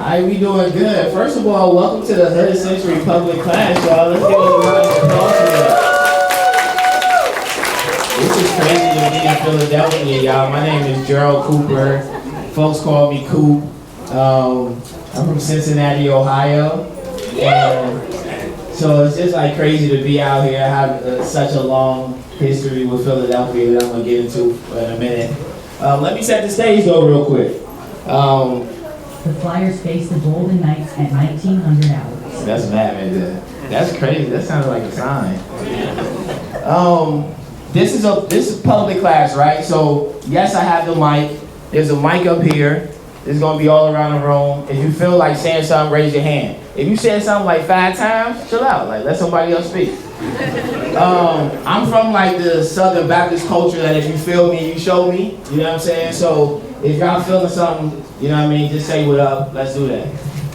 Alright, we doing good. First of all, welcome to the Hood Century Public Class, y'all. Let's give us a round of applause for that. This is crazy to be in Philadelphia, y'all. My name is Gerald Cooper. Folks call me Coop. I'm from Cincinnati, Ohio. And so it's just like crazy to be out here. I have such a long history with Philadelphia that I'm going to get into in a minute. Let me set the stage though real quick. The Flyers face the Golden Knights at 1900 hours. That's mad, man. That's crazy. That sounds like a sign. This is public class, right? So yes, I have the mic. There's a mic up here. It's gonna be all around the room. If you feel like saying something, raise your hand. If you said something like 5 times, chill out. Like let somebody else speak. I'm from like the Southern Baptist culture that if you feel me, you show me. You know what I'm saying? So if y'all feeling something, you know what I mean, just say what up. Let's do that.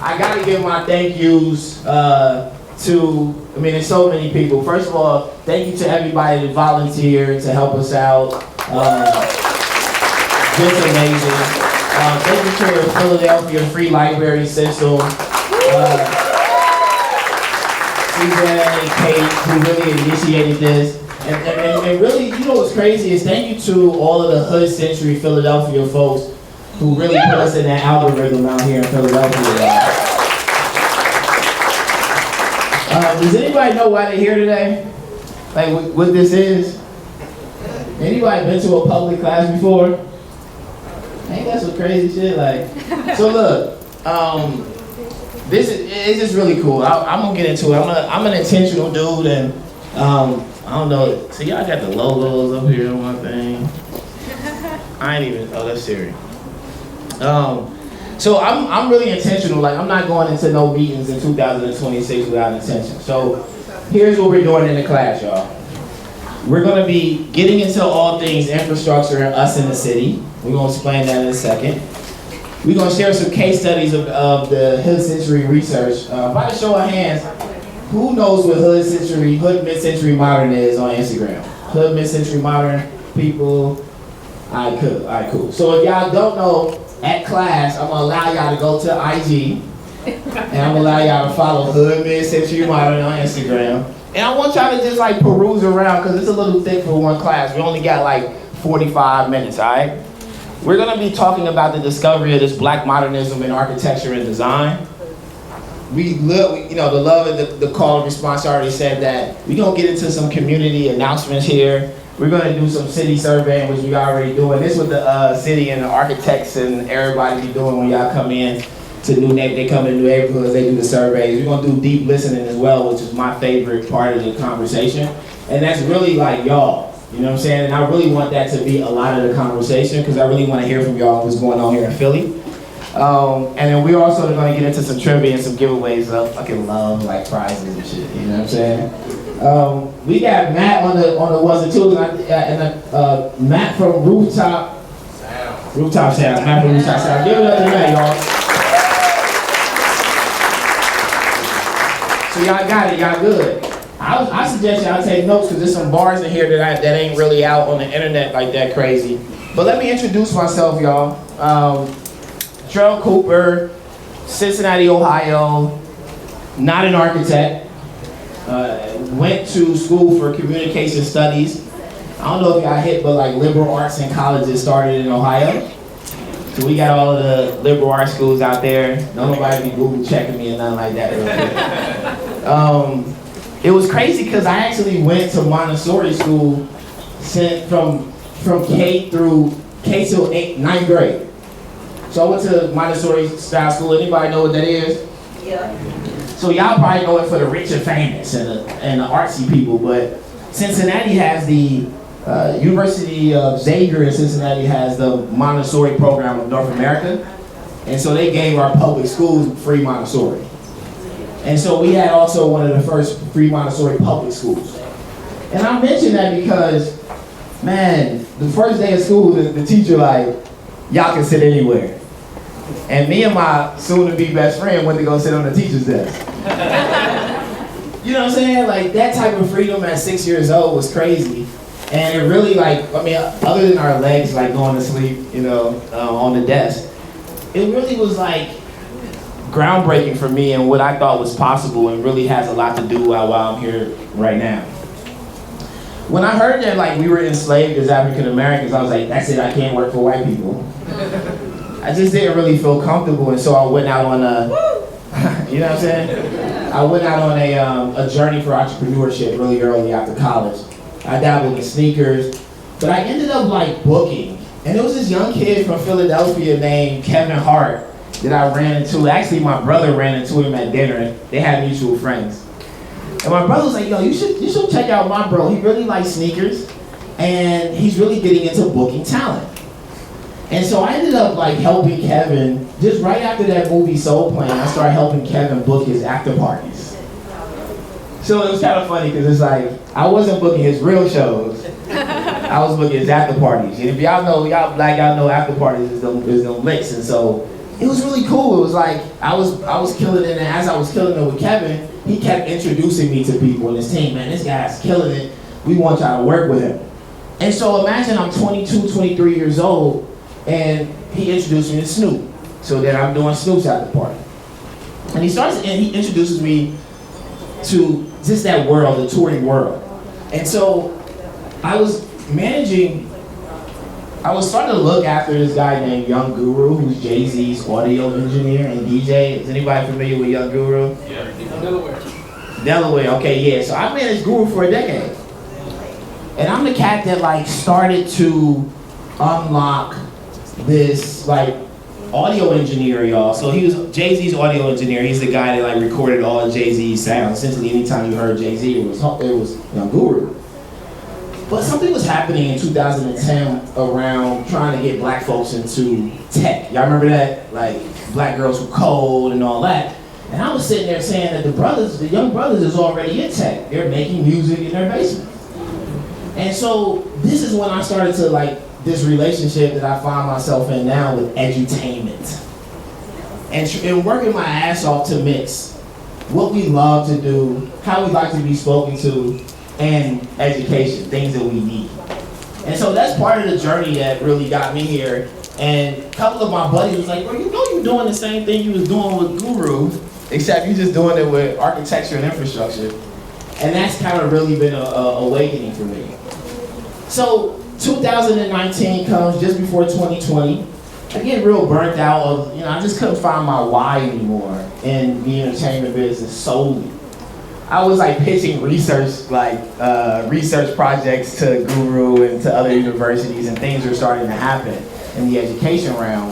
I gotta give my thank yous there's so many people. First of all, thank you to everybody that volunteered to help us out. Just amazing. Thank you to the Philadelphia Free Library System. CJ and Kate, who really initiated this. And really, you know what's crazy is thank you to all of the Hood Century Philadelphia folks who really put us in that algorithm out here in Philadelphia. Does anybody know why they're here today? Like what this is? Anybody been to a public class before? Ain't that some crazy shit? Like, so look, it's just really cool. I'm gonna get into it. I'm an intentional dude, and I don't know. So y'all got the logos up here on my thing. I ain't even. Oh, that's serious. So I'm really intentional. Like I'm not going into no meetings in 2026 without intention. So here's what we're doing in the class, y'all. We're gonna be getting into all things infrastructure and us in the city. We're gonna explain that in a second. We're gonna share some case studies of the Hood Century research. By a show of hands, who knows what Hood Mid-Century Modern is on Instagram? Hood Mid-Century Modern people. All right, cool. So if y'all don't know, at class, I'm gonna allow y'all to go to IG, and I'm gonna allow y'all to follow Hood Mid-Century Modern on Instagram. And I want y'all to just like peruse around, because it's a little thick for one class. We only got like 45 minutes, all right? We're gonna be talking about the discovery of this black modernism in architecture and design. The love and the call and response already said that. We're gonna get into some community announcements here. We're gonna do some city surveying, which we already doing. This is what the city and the architects and everybody be doing when y'all come in to they come in new neighborhoods, they do the surveys. We're gonna do deep listening as well, which is my favorite part of the conversation. And that's really like y'all, you know what I'm saying? And I really want that to be a lot of the conversation, because I really want to hear from y'all what's going on here in Philly. And then we're also gonna get into some trivia and some giveaways of fucking love, like prizes and shit, you know what I'm saying? We got Matt on the ones and twos, and Matt from Rooftop Sound. Matt from Rooftop Sound. Give it up to Matt, y'all. So y'all got it, y'all good. I suggest y'all take notes, because there's some bars in here that ain't really out on the internet like that crazy. But let me introduce myself, y'all. Gerald Cooper, Cincinnati, Ohio, not an architect. Went to school for communication studies. I don't know if y'all hit, but like liberal arts and colleges started in Ohio. So we got all of the liberal arts schools out there. Don't nobody be Google checking me and nothing like that. It was crazy because I actually went to Montessori school from K till 9th grade. So I went to Montessori style school. Anybody know what that is? Yeah. So y'all probably know it for the rich and famous and the artsy people, but Cincinnati has the University of Xavier in Cincinnati has the Montessori program of North America, and so they gave our public schools free Montessori. And so we had also one of the first free Montessori public schools. And I mention that because, man, the first day of school, the teacher like, y'all can sit anywhere. And me and my soon-to-be best friend went to go sit on the teacher's desk. You know what I'm saying? Like, that type of freedom at 6 years old was crazy. And it really, other than our legs, like, going to sleep, on the desk, it really was like, groundbreaking for me and what I thought was possible, and really has a lot to do while I'm here right now. When I heard that like we were enslaved as African Americans, I was like, that's it, I can't work for white people. I just didn't really feel comfortable, and so I went out on a, you know what I'm saying? I went out on a journey for entrepreneurship really early after college. I dabbled in sneakers, but I ended up like booking. And there was this young kid from Philadelphia named Kevin Hart that I ran into. Actually, my brother ran into him at dinner. They had mutual friends. And my brother was like, yo, you should check out my bro. He really likes sneakers, and he's really getting into booking talent. And so I ended up like helping Kevin, just right after that movie Soul Plane, I started helping Kevin book his after parties. So it was kind of funny because it's like, I wasn't booking his real shows, I was booking his after parties. And if y'all know, y'all know after parties is them licks. And so it was really cool. It was like, I was killing it, and as I was killing it with Kevin, he kept introducing me to people in his team. Man, this guy's killing it. We want y'all to work with him. And so imagine I'm 22, 23 years old, and he introduced me to Snoop. So then I'm doing Snoop's after party. And he introduces me to just that world, the touring world. And so I was starting to look after this guy named Young Guru, who's Jay-Z's audio engineer and DJ. Is anybody familiar with Young Guru? Yeah, Delaware. Delaware, okay, yeah. So I managed Guru for a decade. And I'm the cat that like started to unlock this like audio engineer, y'all. So he was Jay-Z's audio engineer. He's the guy that like recorded all of Jay-Z's sounds. Essentially, anytime you heard Jay-Z, it was Young Guru. But something was happening in 2010 around trying to get black folks into tech. Y'all remember that? Like black girls who code and all that. And I was sitting there saying that the young brothers is already in tech. They're making music in their basement. And so this is when I started to like this relationship that I find myself in now with edutainment. And working my ass off to mix what we love to do, how we like to be spoken to, and education, things that we need. And so that's part of the journey that really got me here. And a couple of my buddies was like, bro, you know you're doing the same thing you was doing with Guru, except you're just doing it with architecture and infrastructure. And that's kind of really been a awakening for me. So 2019 comes just before 2020. I get real burnt out of, I just couldn't find my why anymore in the entertainment business solely. I was like pitching research projects to Guru and to other universities, and things were starting to happen in the education realm.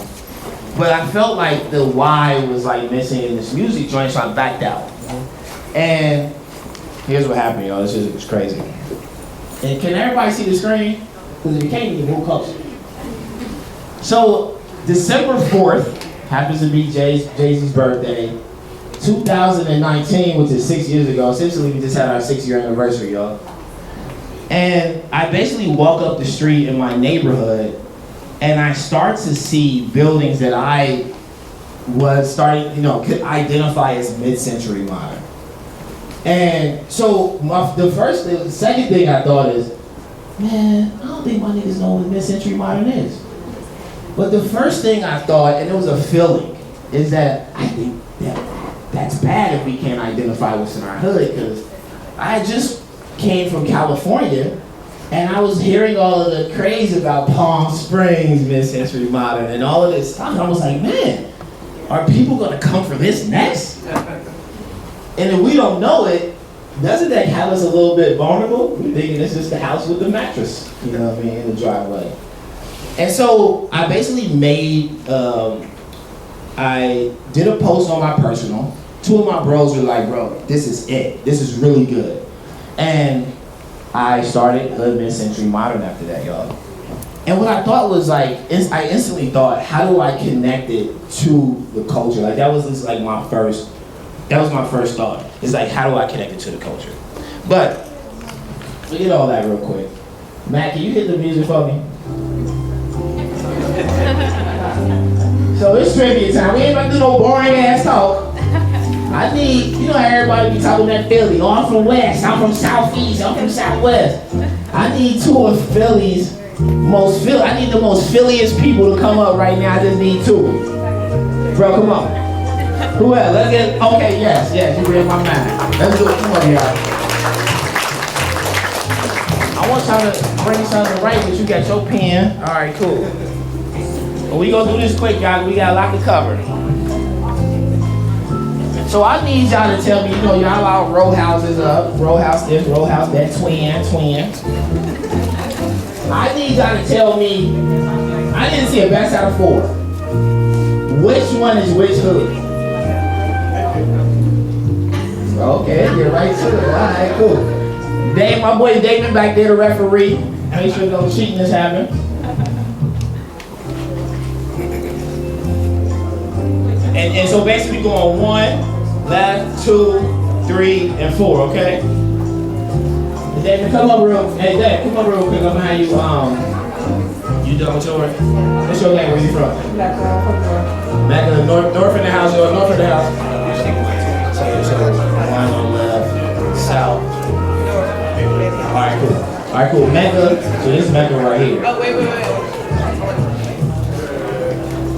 But I felt like the why was like missing in this music joint, so I backed out. And here's what happened, y'all. This is crazy. And can everybody see the screen? Because if you can't, you can move closer. So December 4th happens to be Jay-Z's birthday. 2019, which is 6 years ago. Essentially, we just had our 6-year anniversary, y'all. And I basically walk up the street in my neighborhood, and I start to see buildings that I was could identify as mid-century modern. And so the second thing I thought is, man, I don't think my niggas know what mid-century modern is. But the first thing I thought, and it was a feeling, is that I think that's bad if we can't identify what's in our hood, because I just came from California and I was hearing all of the craze about Palm Springs, mid-century modern, and all of this stuff. And I was like, man, are people gonna come for this next? And if we don't know it, doesn't that have us a little bit vulnerable? We're thinking it's just the house with the mattress, in the driveway. And so I basically I did a post on my personal. 2 of my bros were like, bro, this is it. This is really good. And I started Hood Mid-Century Modern after that, y'all. And what I thought was like, I instantly thought, how do I connect it to the culture? Like that was just like my first thought. It's like, how do I connect it to the culture? But, forget all that real quick. Matt, can you hit the music for me? So it's trivia time. We ain't about to do no boring ass talk. I need, everybody be talking that Philly. Oh, I'm from West, I'm from Southeast, I'm from Southwest. I need 2 of Philly's I need the most Philliest people to come up right now. I just need 2. Bro, come on. Who else? Let's get, okay, yes, you read my mind. Let's do it. Come on, y'all. I want y'all to bring something to write, but you got your pen. All right, cool. Well, we gonna do this quick, y'all. We got a lot to cover. So I need y'all to tell me, y'all allow row houses up, row house this, row house that, twin. I need y'all to tell me, I didn't see a best out of 4. Which one is which hood? Okay, get right to it. All right, cool. Dave, my boy Damon back there, the referee. Make sure no cheating is happening. And so basically going 1, left, 2, 3, and 4, okay? David, come up real quick. I'm behind you. You done with yours? What's your name? Where you from? Back in the north in the house, or north of the house? So 1 on the left, south. Alright, cool. Mecca. So this is Mecca right here. Oh, wait.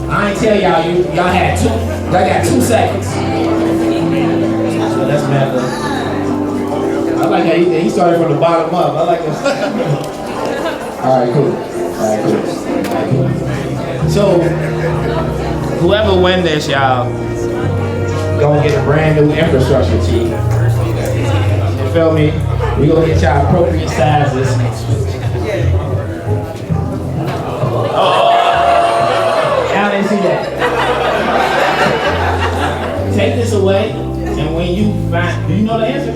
I ain't tell y'all had 2. Y'all got 2 seconds. So that's Mecca. I like how he started from the bottom up. I like this. Alright, cool. So, whoever win this, y'all, gonna get a brand new infrastructure team. You feel me? We gonna get y'all appropriate sizes. Y'all didn't see that. Take this away, and when you find, do you know the answer?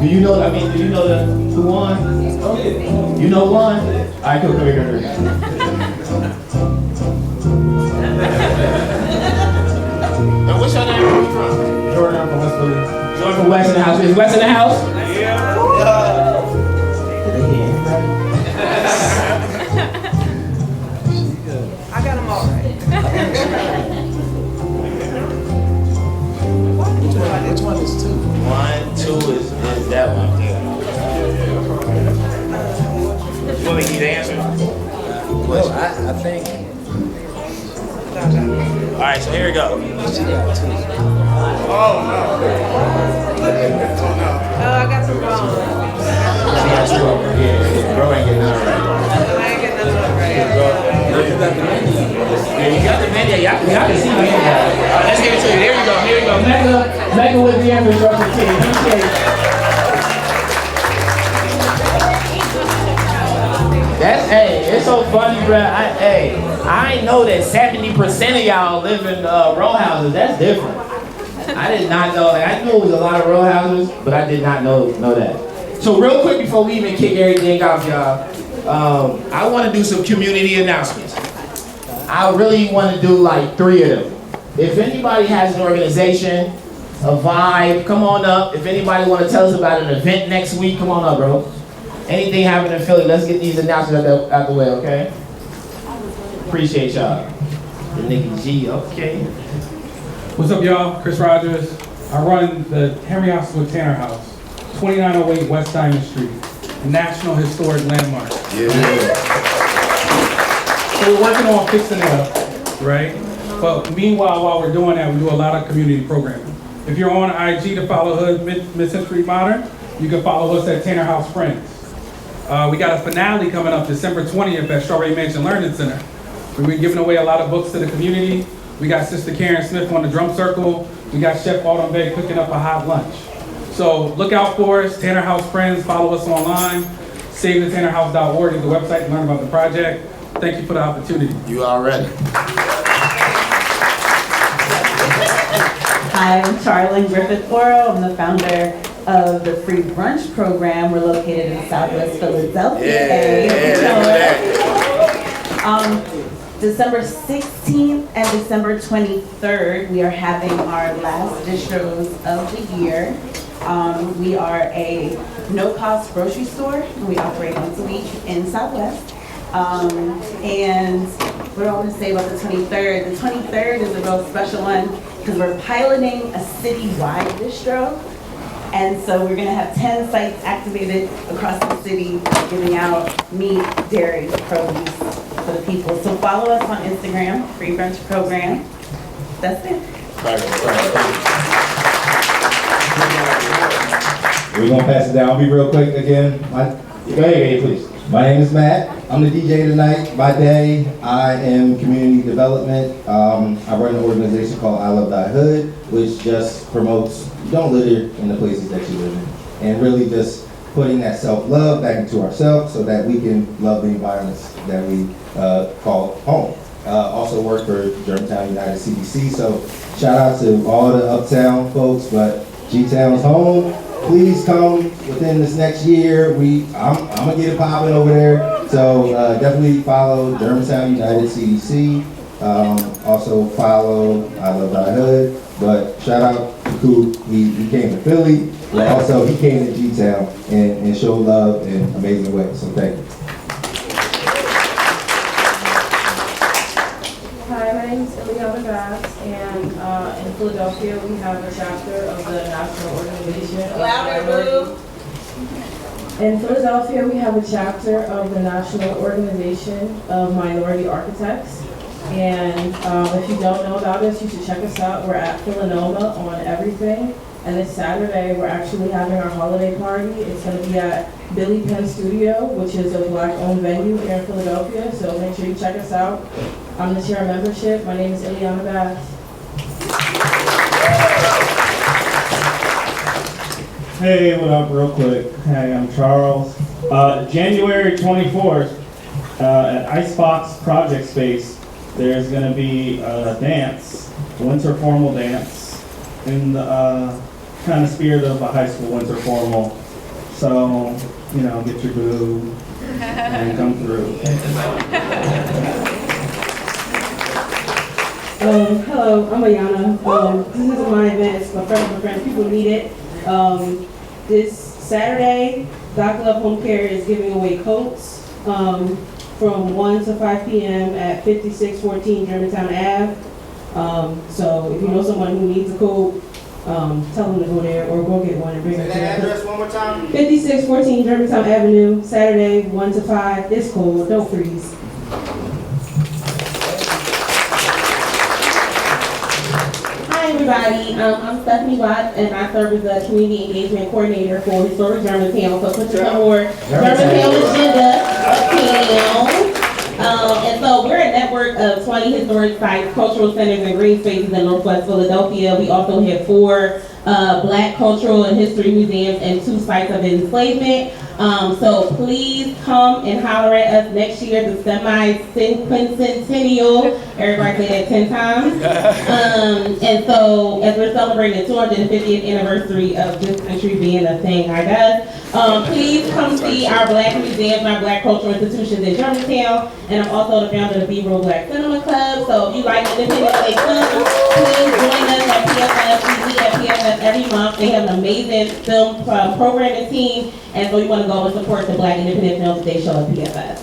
Do you know the who won? You know one? Alright, cool, come here. Now, what's your name? Where are you from? Jordan, I'm from West Philly. Jordan from West in the house. Is West in the house? Yeah. I got them all right. Which one is 2? 1, 2 is that one. You want me to give you the answer? Well, I think. Alright, so here we go. She got 2. Oh, I got some wrong. She got 2 of them. Yeah, bro ain't getting none right. I ain't getting that right. You got the menu. Yeah, you got the menu. Y'all can see the menu. Alright, let's give it to you. Here we go. Mecca with the infrastructure team. Hey, it's so funny, bruh. I ain't know that 70% of y'all live in row houses. That's different. I did not know. I knew it was a lot of row houses, but I did not know that. So real quick before we even kick everything off, y'all, I want to do some community announcements. I really want to do like 3 of them. If anybody has an organization, a vibe, come on up. If anybody want to tell us about an event next week, come on up, bro. Anything happening in Philly, let's get these announcements out the way, okay? Appreciate y'all. The nigga G, okay. What's up, y'all? Chris Rogers. I run the Henry Osgood Tanner House, 2908 West Diamond Street, a National Historic Landmark. Yeah. So we're working on fixing it up, right? But meanwhile, while we're doing that, we do a lot of community programming. If you're on IG to follow Hood Mid-Century Modern, you can follow us at Tanner House Friends. We got a finale coming up December 20th at Strawberry Mansion Learning Center. We've been giving away a lot of books to the community. We got Sister Karen Smith on the drum circle. We got Chef Autumn Bay cooking up a hot lunch. So look out for us, Tanner House Friends, follow us online. SaveTheTannerHouse.org is the website to learn about the project. Thank you for the opportunity. You already. Hi, I'm Charlene Griffith-Oro. I'm the founder of the Free Brunch Program. We're located in Southwest Philadelphia. December 16th and December 23rd, we are having our last distros of the year. We are a no-cost grocery store. We operate once a week in Southwest. And what do I want to say about the 23rd? The 23rd is a real special one because we're piloting a citywide distro. And so we're gonna have 10 sites activated across the city, giving out meat, dairy, produce for the people. So follow us on Instagram, Free Brunch Program. That's it. We're gonna pass it down. I'll be real quick again. Go ahead, please. My name is Matt. I'm the DJ tonight. By day, I am community development. I run an organization called I Love Thy Hood, which just promotes don't litter in the places that you live in, and really just putting that self-love back into ourselves so that we can love the environments that we call home. Also work for Germantown United CDC, so shout out to all the Uptown folks, but G-Town's home. Please come within this next year. I'm gonna get it popping over there. So definitely follow Germantown United CDC. Also follow I Love Thy Hood. But shout out to Coop. He came to Philly, but also he came to G-Town and showed love in amazing ways. So thank you. Hi, my name is Ileana Bass, and in Philadelphia we have a chapter of the National Organization of Minority. In Philadelphia we have a chapter of the National Organization of Minority Architects, and if you don't know about us, you should check us out. We're at Philanoma on everything, and this Saturday we're actually having our holiday party. It's going to be at Billy Penn Studio, which is a Black-owned venue here in Philadelphia, so make sure you check us out. I'm the chair of membership. My name is Ileana Bass. Hey, what up, real quick? Hey, I'm Charles. January 24th, at Icebox Project Space, there's gonna be a dance, winter formal dance, in the kind of spirit of a high school winter formal. So, you know, get your boo and come through. Hello, I'm Ayana. This is my event. It's my friends. People need it. This Saturday, Dr. Love Home Care is giving away coats from 1 to 5 p.m. at 5614 Germantown Ave. So if you know someone who needs a coat, tell them to go there or go get one and bring it to them. Address one more time. 5614 Germantown Avenue, Saturday, 1 to 5. It's cold, don't freeze. Hi everybody, I'm Stephanie Watts and I serve as the Community Engagement Coordinator for Historic Germantown. So put your more Germantown agenda uptown. And so we're a network of 20 historic sites, cultural centers, and green spaces in Northwest Philadelphia. We also have 4 Black cultural and history museums and 2 sites of enslavement. So please come and holler at us next year, the semi-quincentennial. Everybody say that 10 times. And so as we're celebrating the 250th anniversary of this country being a thing, I guess, please come see our Black museums and our Black cultural institutions in Germantown. And I'm also the founder of the B-Roll Black Cinema Club. So if you like independent play films, please join us at PFF. We meet at PFF every month. They have an amazing film programming team. And so you want to go and support the Black independent films that they show at PFF.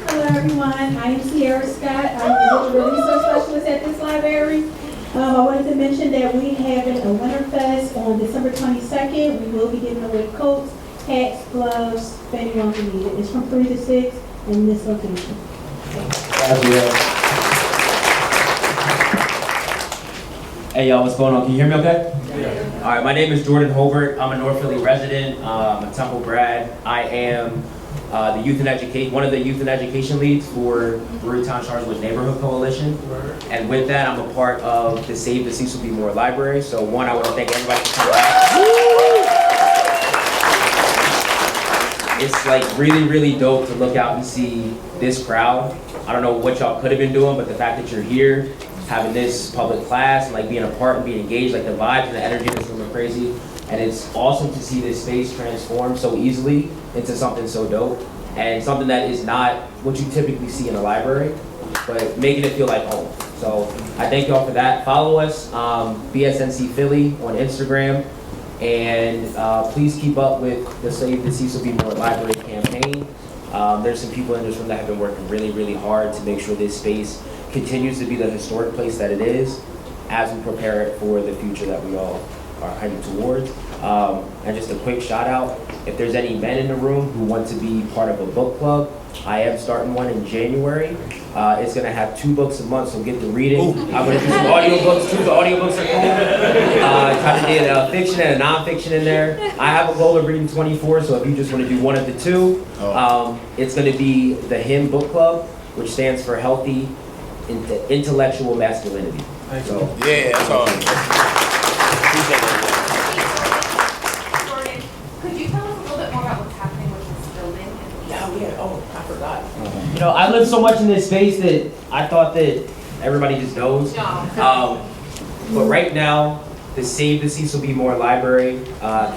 Hello everyone, my name is Sierra Scott. I'm the Digital Resource Specialist at this library. I wanted to mention that we're having a Winter Fest on December 22nd. We will be giving away coats, hats, gloves, if anyone can need it. It's from 3 to 6 in this location. Hey y'all, what's going on? Can you hear me okay? Yeah. All right, my name is Jordan Hobart. I'm a North Philly resident, a Temple grad. I am the youth and one of the youth and education leads for Brewerytown Charlotte Neighborhood Coalition. And with that, I'm a part of the Save the Cecil B. Moore Library. So one, I want to thank everybody for coming back. It's like really, really dope to look out and see this crowd. I don't know what y'all could have been doing, but the fact that you're here, having this public class, and like being a part and being engaged, like the vibes and the energy in this room are crazy. And it's awesome to see this space transform so easily into something so dope. And something that is not what you typically see in a library, but making it feel like home. So I thank y'all for that. Follow us, BSNC Philly on Instagram. And please keep up with the Save the Cecil B. Moore Library campaign. There's some people in this room that have been working really, really hard to make sure this space continues to be the historic place that it is as we prepare it for the future that we all are heading towards. And just a quick shout out, if there's any men in the room who want to be part of a book club, I am starting one in January. It's gonna have 2 books a month, so get to reading. I'm gonna do some audiobooks too. The audiobooks are cool. Try to get fiction and a nonfiction in there. I have a goal of reading 24, so if you just want to do one of the 2, it's gonna be the HIM Book Club, which stands for Healthy Intellectual Masculinity. So, Yeah, that's all. Jordan, could you tell us a little bit more about what's happening with this building? yeah. Oh, I forgot. You know, I live so much in this space that I thought that everybody just knows. But right now, the Save the Cecil B. Moore Library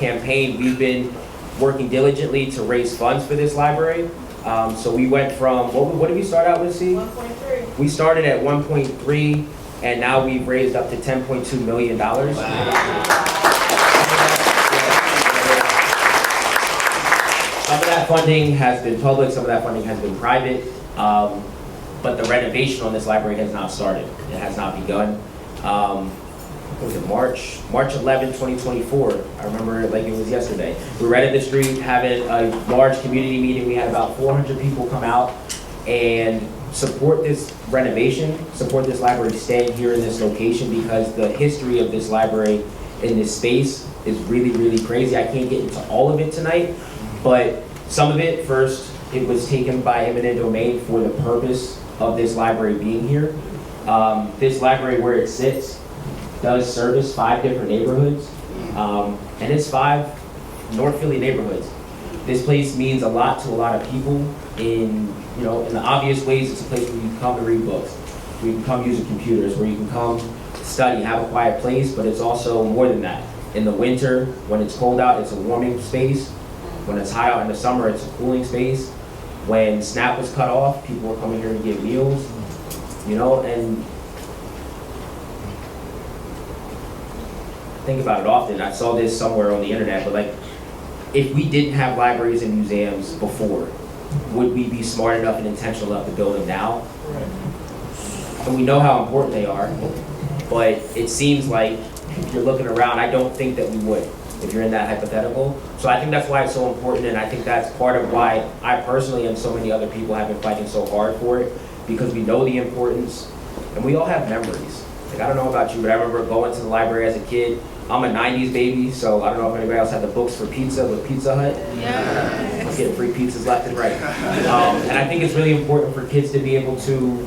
campaign, we've been working diligently to raise funds for this library. So we went from, what did we start out with, C? 1.3. We started at 1.3, and now we've raised up to $10.2 million. Some of that funding has been public, some of that funding has been private, but the renovation on this library has not started. It has not begun. What was it, March 11, 2024. I remember it like it was yesterday. We were at the street having a large community meeting. We had about 400 people come out and support this renovation, support this library staying here in this location, because the history of this library in this space is really, really crazy. I can't get into all of it tonight, but some of it, first, it was taken by eminent domain for the purpose of this library being here. This library, where it sits, does service 5 different neighborhoods, and it's 5 North Philly neighborhoods. This place means a lot to a lot of people in the obvious ways. It's a place where you can come to read books, where you can come use your computers, where you can come study, have a quiet place, but it's also more than that. In the winter, when it's cold out, it's a warming space. When it's hot out in the summer, it's a cooling space. When SNAP was cut off, people were coming here to get meals, and think about it often. I saw this somewhere on the internet, but like, if we didn't have libraries and museums before, would we be smart enough and intentional enough to build them now? And we know how important they are, but it seems like if you're looking around, I don't think that we would, if you're in that hypothetical. So I think that's why it's so important, and I think that's part of why I personally and so many other people have been fighting so hard for it, because we know the importance, and we all have memories. Like, I don't know about you, but I remember going to the library as a kid. I'm a 90s baby, so I don't know if anybody else had the books for pizza with Pizza Hut. Yeah. I'm getting free pizzas left and right. And I think it's really important for kids to be able to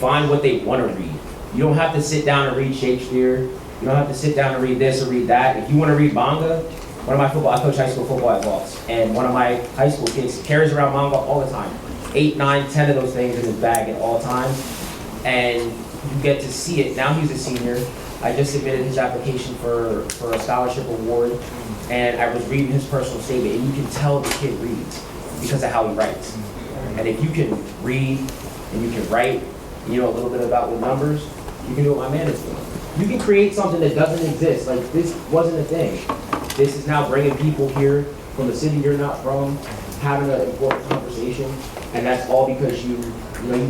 find what they want to read. You don't have to sit down and read Shakespeare. You don't have to sit down and read this or read that. If you want to read manga, I coach high school football at Voss, and one of my high school kids carries around manga all the time. 8, 9, 10 of those things in his bag at all times. And you get to see it. Now he's a senior. I just submitted his application for a scholarship award, and I was reading his personal statement, and you can tell the kid reads because of how he writes. And if you can read and you can write, and you know a little bit about the numbers, you can do what my man is doing. You can create something that doesn't exist. Like, this wasn't a thing. This is now bringing people here from the city you're not from, having an important conversation, and that's all because you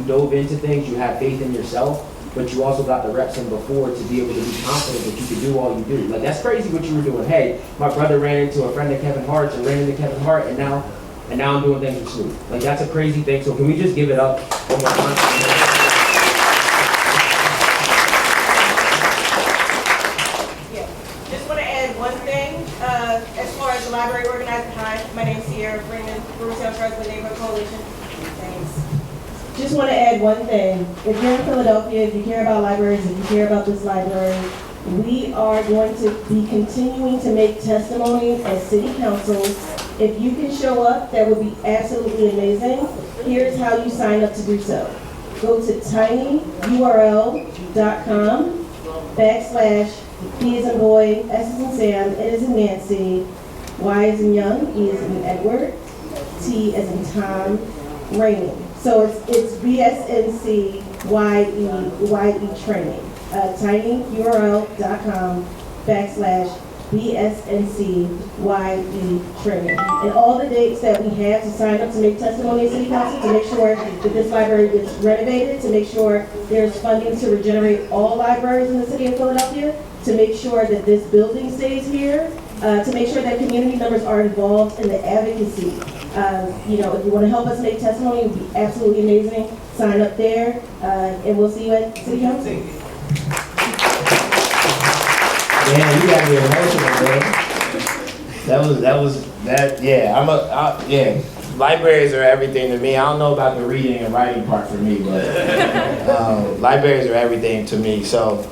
dove into things, you have faith in yourself, but you also got the reps in before to be able to be confident that you could do all you do. Like, that's crazy what you were doing. Hey, my brother ran into a friend of Kevin Hart's and ran into Kevin Hart, and now I'm doing things with Snoop. Like, that's a crazy thing. So can we just give it up one more time? Just want to add one thing. As far as the library organizing, hi, my name's Sierra Freeman, Brewstown Trust with Neighborhood Coalition. Thanks. Just want to add one thing. If you're in Philadelphia, if you care about libraries, if you care about this library, we are going to be continuing to make testimonies at city council. If you can show up, that would be absolutely amazing. Here's how you sign up to do so. Go to tinyurl.com/P as in boy, S as in Sam, N as in Nancy, Y as in young, E as in Edward, T as in Tom, Raining. So it's BSNCYE training. tinyurl.com/BSNCYE training. And all the dates that we have to sign up to make testimony at City Council, to make sure that this library gets renovated, to make sure there's funding to regenerate all libraries in the city of Philadelphia, to make sure that this building stays here, to make sure that community members are involved in the advocacy You know, if you want to help us make testimony, it would be absolutely amazing. Sign up there, and we'll see you at City Council. Yeah, you got me emotional, bro. Yeah. Libraries are everything to me. I don't know about the reading and writing part for me, but libraries are everything to me. So,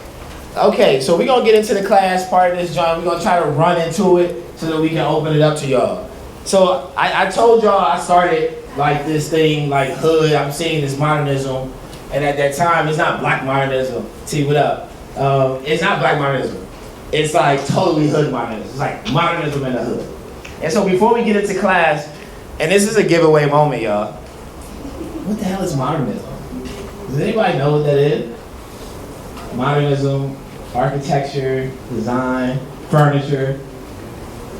okay, so we're gonna get into the class part of this, John. We're gonna try to run into it so that we can open it up to y'all. So I told y'all I started like this thing, like hood. I'm seeing this modernism, and at that time, it's not black modernism. T, what up? It's not black modernism. It's like totally hood modernism. It's like modernism in the hood. And so before we get into class, and this is a giveaway moment, y'all. What the hell is modernism? Does anybody know what that is? Modernism, architecture, design, furniture.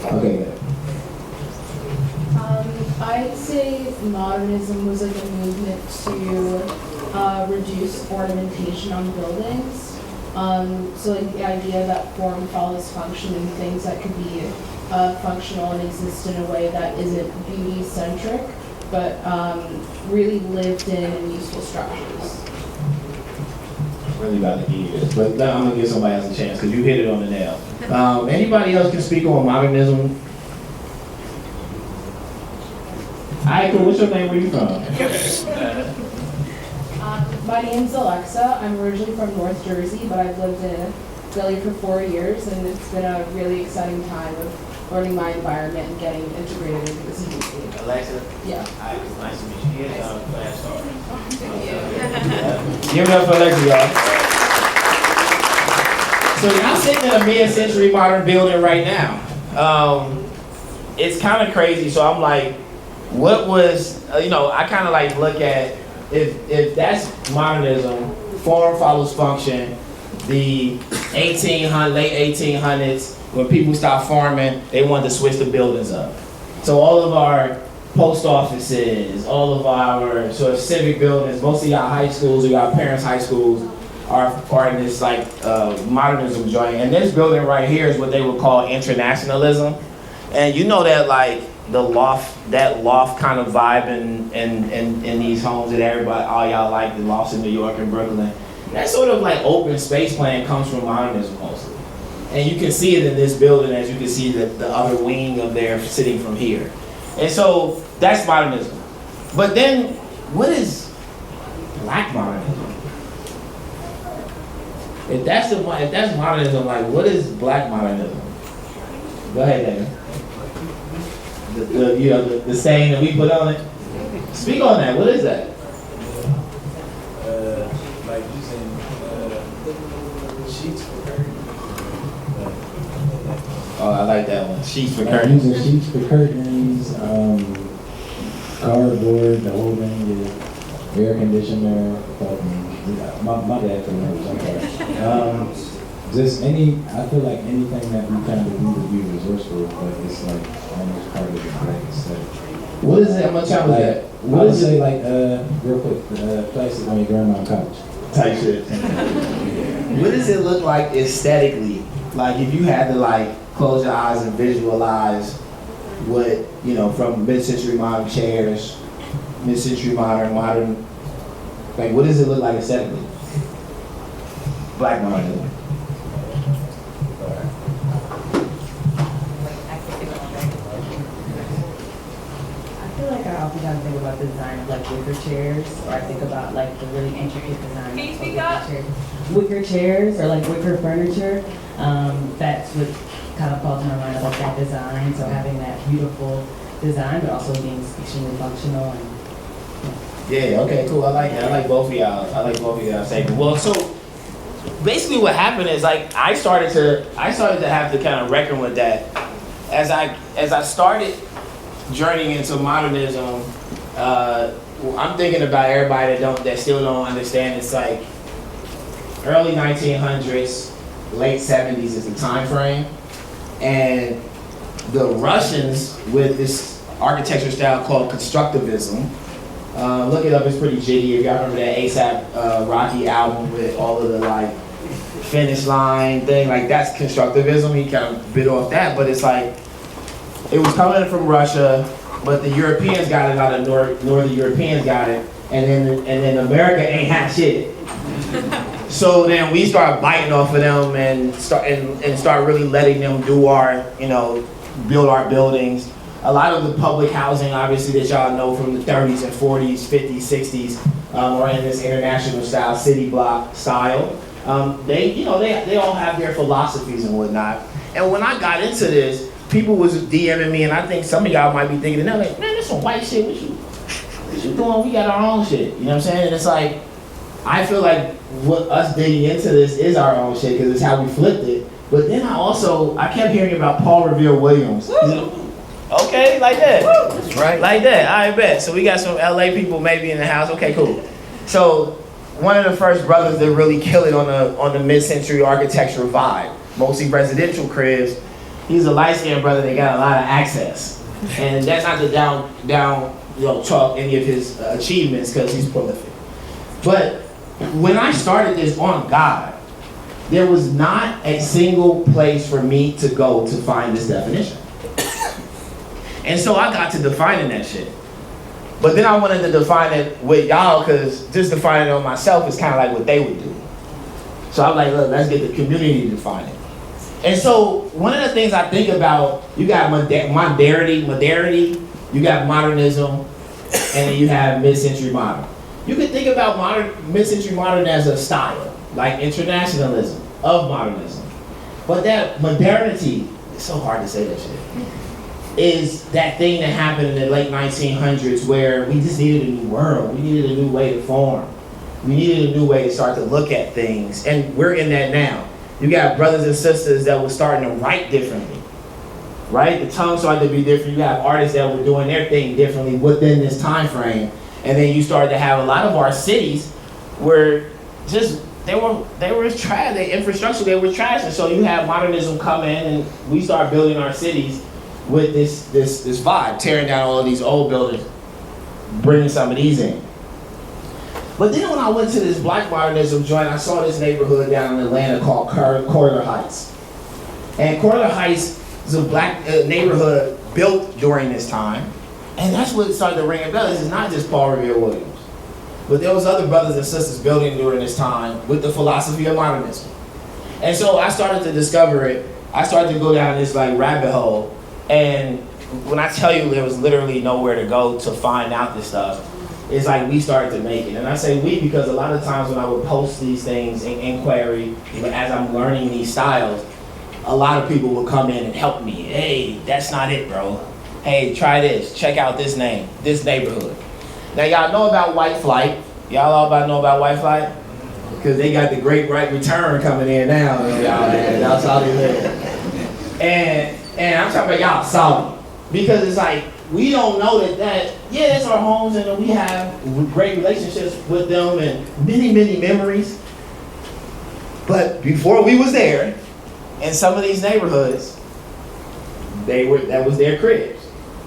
Okay, good. I'd say modernism was like a movement to reduce ornamentation on buildings. So like the idea that form follows function and things that could be functional and exist in a way that isn't beauty-centric, but really lived in and useful structures. Really about to give you this, but I'm gonna give somebody else a chance because you hit it on the nail. Anybody else can speak on modernism? Alright, cool. What's your name? Where you from? My name's Alexa. I'm originally from North Jersey, but I've lived in Philly for 4 years, and it's been a really exciting time of learning my environment and getting integrated into the community. Alexa? Yeah. Hi, nice to meet you. Here's class starter. Give it up for Alexa, y'all. So I'm sitting in a mid-century modern building right now. It's kind of crazy, so I'm like, what was, I kind of like look at, if that's modernism, form follows function, the late 1800s, when people stopped farming, they wanted to switch the buildings up. So all of our post offices, all of our sort of civic buildings, most of our high schools, our parents' high schools, are in this like modernism joint. And this building right here is what they would call internationalism. And you know that like that loft kind of vibe in these homes that everybody, all y'all like, the lofts in New York and Brooklyn. That sort of like open space plan comes from modernism mostly. And you can see it in this building as you can see the other wing of there sitting from here. And so that's modernism. But then what is black modernism? If that's modernism, like what is black modernism? Go ahead, David. The saying that we put on it. Speak on that. What is that? Like using sheets for curtains. Oh, I like that one. Sheets for curtains. Using sheets for curtains, cardboard, the whole thing, air conditioner. My dad can remember something. Just I feel like anything that we kind of do to be resourceful, but it's like almost part of the black aesthetic. What is it? How much time is that? What is it? Like, real quick, plastic on your grandma's couch. Type shit. What does it look like aesthetically? Like if you had to like close your eyes and visualize what, from mid-century modern chairs, mid-century modern, like what does it look like aesthetically? Black modernism. I feel like I oftentimes think about the design of like wicker chairs, or I think about like the really intricate design of wicker chairs. Wicker chairs or like wicker furniture. That's what kind of falls in my mind about that design. So having that beautiful design, but also being extremely functional and. Yeah. Okay. Cool. I like that. I like both of y'all saying. Well, so basically, what happened is like I started to have to kind of reckon with that as I started journeying into modernism. I'm thinking about everybody that still don't understand. It's like early 1900s, late 70s is the time frame, and the Russians with this architecture style called constructivism. Look it up, it's pretty jiggy. If y'all remember that A$AP Rocky album with all of the like finish line thing, like that's constructivism. He kind of bit off that, but it's like it was coming from Russia. but the Europeans got it, a lot of northern Europeans got it, and then America ain't had shit. So then we start biting off of them and start really letting them do our, build our buildings. A lot of the public housing, obviously, that y'all know from the 30s and 40s, 50s, 60s, are in this international style, city block style. They all have their philosophies and whatnot. And when I got into this, people was DMing me, and I think some of y'all might be thinking, they're like, man, this some white shit. What you doing? We got our own shit. You know what I'm saying? And it's like, I feel like what us digging into this is our own shit because it's how we flipped it. But then I kept hearing about Paul Revere Williams. Okay, like that. That's right. Like that, I bet. So we got some LA people maybe in the house. Okay, cool. So one of the first brothers that really killed it on the mid-century architectural vibe, mostly residential cribs. He's a light-skinned brother that got a lot of access. And that's not to down talk any of his achievements because he's prolific. But when I started this on God, there was not a single place for me to go to find this definition. And so I got to defining that shit. But then I wanted to define it with y'all because just defining it on myself is kind of like what they would do. So I'm like, look, let's get the community to define it. And so one of the things I think about, you got modernity, you got modernism, and then you have mid-century modern. You can think about mid-century modern as a style, like internationalism of modernism. But that modernity, it's so hard to say that shit, is that thing that happened in the late 1900s where we just needed a new world. We needed a new way to form. We needed a new way to start to look at things. And we're in that now. You got brothers and sisters that were starting to write differently, right? The tongue started to be different. You have artists that were doing their thing differently within this time frame. And then you started to have a lot of our cities where just, they were trash, their infrastructure, they were trash. And so you have modernism come in and we start building our cities with this vibe, tearing down all of these old buildings, bringing some of these in. But then when I went to this black modernism joint, I saw this neighborhood down in Atlanta called Corridor Heights. And Corridor Heights is a black neighborhood built during this time. And that's what started to ring a bell. This is not just Paul Revere Williams. But there was other brothers and sisters building during this time with the philosophy of modernism. And so I started to discover it. I started to go down this like rabbit hole. And when I tell you there was literally nowhere to go to find out this stuff, it's like we started to make it. And I say we because a lot of times when I would post these things in inquiry, as I'm learning these styles, a lot of people would come in and help me. Hey, that's not it, bro. Hey, try this. Check out this name, this neighborhood. Now y'all know about White Flight. Y'all all know about White Flight? Because they got the great right return coming in now. Y'all saw this. And I'm talking about y'all solid. Because it's like, we don't know that it's our homes and we have great relationships with them and many, many memories. But before we was there, in some of these neighborhoods, that was their cribs.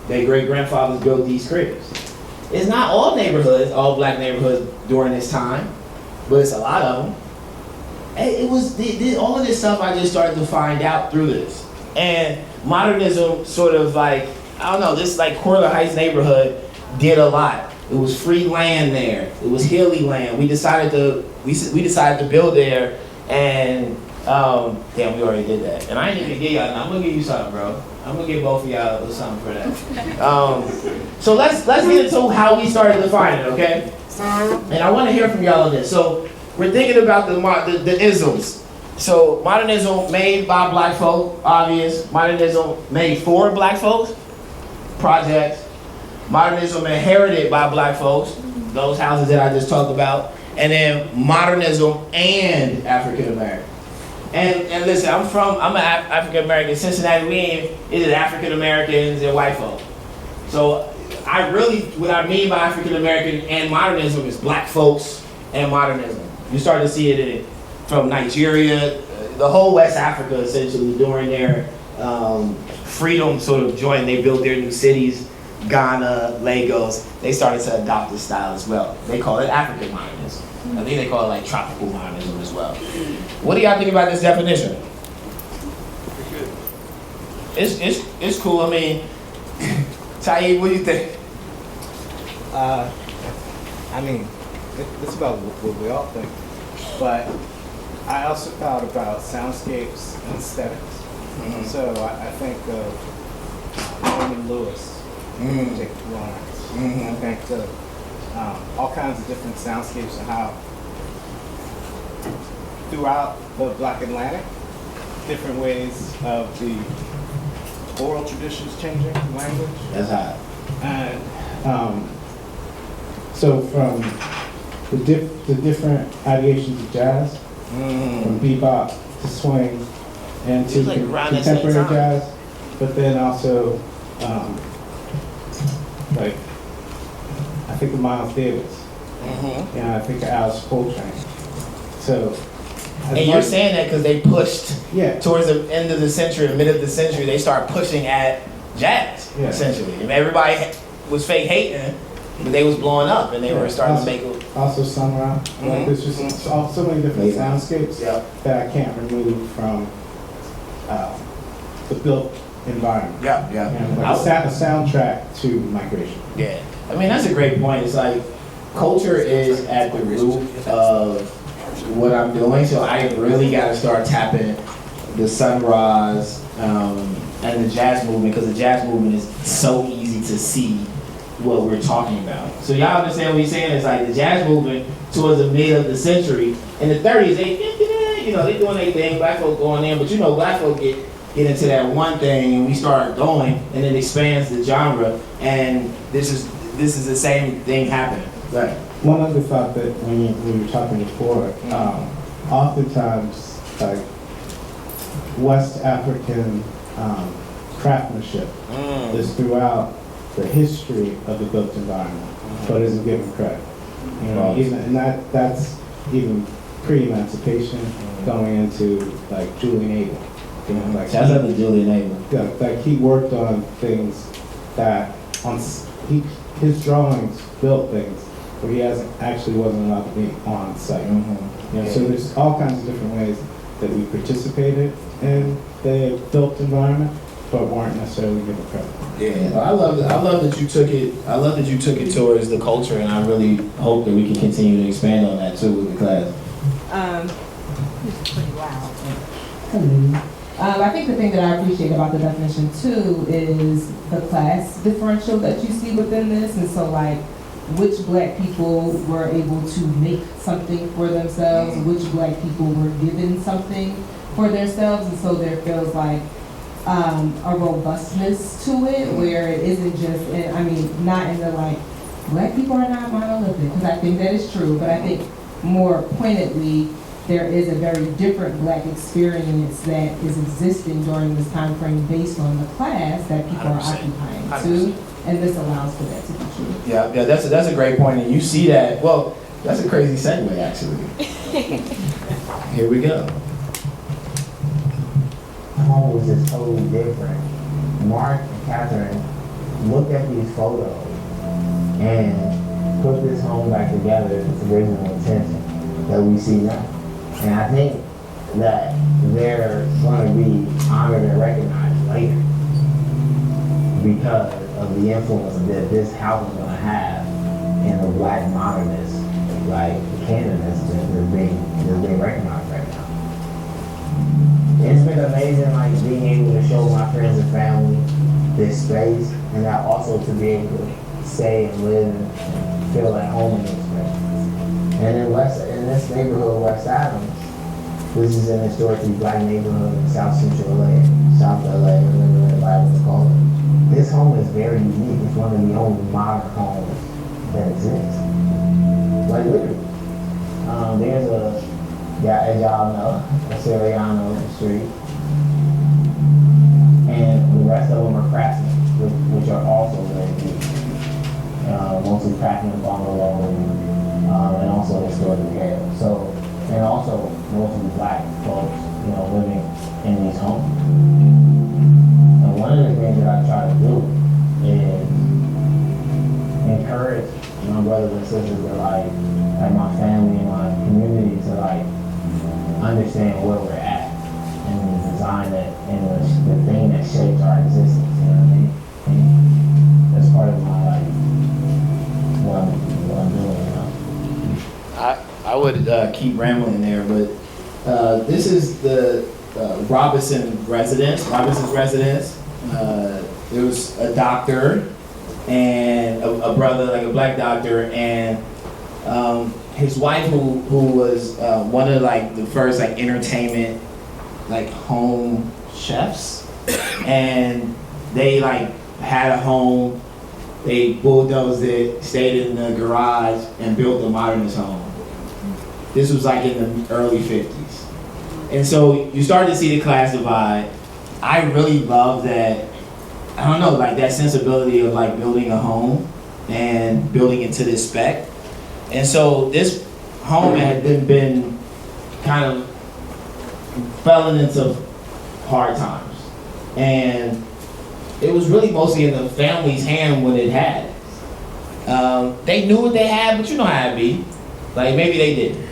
Their great-grandfathers built these cribs. It's not all neighborhoods, all black neighborhoods during this time, but it's a lot of them. And it was all of this stuff I just started to find out through this. And modernism sort of like, I don't know, this like Corridor Heights neighborhood did a lot. It was free land there. It was hilly land. We decided to build there, and damn, we already did that. And I ain't even give y'all. I'm gonna give you something, bro. I'm gonna give both of y'all something for that. So let's get into how we started defining it, okay? And I want to hear from y'all on this. So we're thinking about the isms. So modernism made by black folk, obvious. Modernism made for black folks, projects. Modernism inherited by black folks, those houses that I just talked about. And then modernism and African American. And listen, I'm an African American. Cincinnati, it is African Americans and white folk. So what I mean by African American and modernism is black folks and modernism. You start to see it from Nigeria, the whole West Africa essentially during their freedom sort of joint. They built their new cities, Ghana, Lagos. They started to adopt this style as well. They call it African modernism. I think they call it like tropical modernism as well. What do y'all think about this definition? It's cool. I mean, Taib, what do you think? I mean, it's about what we all think, but I also thought about soundscapes and aesthetics. So I think of Norman Lewis, Jake Lawrence. I think of all kinds of different soundscapes and how throughout the Black Atlantic, different ways of the oral traditions changing language. That's hot. And So from the different ideations of jazz, from bebop to swing, and to It's like around that same contemporary time. jazz, but then also, like, I think of Miles Davis, and I think of Alice Coltrane. So, And you're saying that because they pushed yeah, towards the end of the century, mid of the century, they started pushing at jazz, Yeah. essentially. And everybody was fake hating, but they was blowing up and they were starting to make it. also Sun Ra. Like, there's just so many different soundscapes Yeah. that I can't remove from the built environment. Yeah, yeah. And like a soundtrack to migration. Yeah. I mean, that's a great point. It's like culture is at the root of what I'm doing, so I really got to start tapping the Sun Ra's and the jazz movement, because the jazz movement is so easy to see what we're talking about. So y'all understand what he's saying? It's like the jazz movement towards the mid of the century. In the 30s, they doing their thing, black folk going in, but black folk get into that one thing and we start going and it expands the genre, and this is the same thing happening. Right. One other thought that when you were talking before, oftentimes like West African craftsmanship is throughout the history of the built environment, but isn't given credit. That's even pre-emancipation, going into like Julian Abel. Like Shout out to Julian Abel. Yeah, like he worked on things that his drawings built things where he wasn't allowed to be on site. So there's all kinds of different ways that we participated in the built environment, but weren't necessarily given credit. Yeah, I love that you took it. I love that you took it towards the culture, and I really hope that we can continue to expand on that too with the class. It's pretty loud. I think the thing that I appreciate about the definition too is the class differential that you see within this, and so like which black people were able to make something for themselves, which black people were given something for themselves, and so there feels like a robustness to it where it isn't just, not in the like, black people are not monolithic, because I think that is true, but I think more pointedly, there is a very different black experience that is existing during this time frame based on the class that people are occupying too, and this allows for that to be true. Yeah, that's a great point, and you see that. Well, that's a crazy segue actually. Here we go. Home was just totally different. Mark and Catherine looked at these photos and put this home back together in its original intention that we see now. And I think that they're going to be honored and recognized later because of the influence that this house is going to have in the black modernist, like candidates that's being recognized right now. It's been amazing, like being able to show my friends and family this space, and that also to be able to stay and live and feel at home in this space. And in this neighborhood, West Adams, this is an historically black neighborhood in South Central LA, South LA, whatever everybody wants to call it. This home is very unique. It's one of the only modern homes that exists. Like literally. There's a guy, as y'all know, a Siriano in the street. And the rest of them are craftsmen, which are also very unique. Mostly craftsmen, bungalow, and also historically held. So, and also mostly black folks, living in these homes. And one of the things that I try to do is encourage my brothers and sisters to like my family and my community to like understand where we're at and the design that and the thing that shapes our existence. You know what I mean? As would keep rambling there, but this is the Robinson's residence. There was a doctor and a brother, like a black doctor, and his wife, who was one of like the first like entertainment like home chefs, and they like had a home. They bulldozed it, stayed in the garage, and built the modernist home. This was like in the early 50s. And so you start to see the class divide. I really love that, I don't know, like that sensibility of like building a home and building it to this spec. And so this home had been kind of falling into hard times. And it was really mostly in the family's hand when it had it. They knew what they had, but you know how it be. Like maybe they didn't.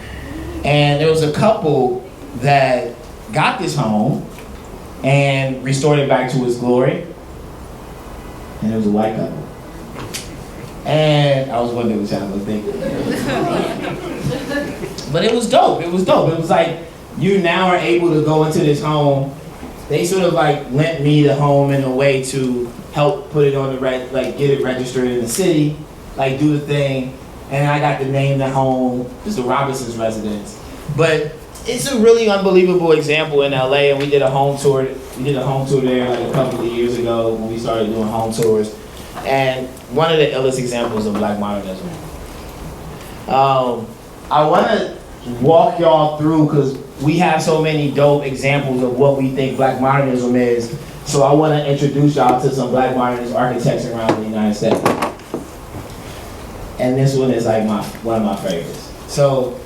And there was a couple that got this home and restored it back to its glory. And it was a white couple. And I was wondering what y'all was thinking. But it was dope. It was dope. It was like you now are able to go into this home. They sort of like lent me the home in a way to help put it on the like get it registered in the city, like do the thing, and I got to name the home. This is the Robinson's residence, but it's a really unbelievable example in LA, and we did a home tour. We did a home tour there like a couple of years ago when we started doing home tours, and one of the illest examples of Black modernism. I want to walk y'all through because we have so many dope examples of what we think Black modernism is. So I want to introduce y'all to some Black modernist architects around the United States. And this one is like one of my favorites. So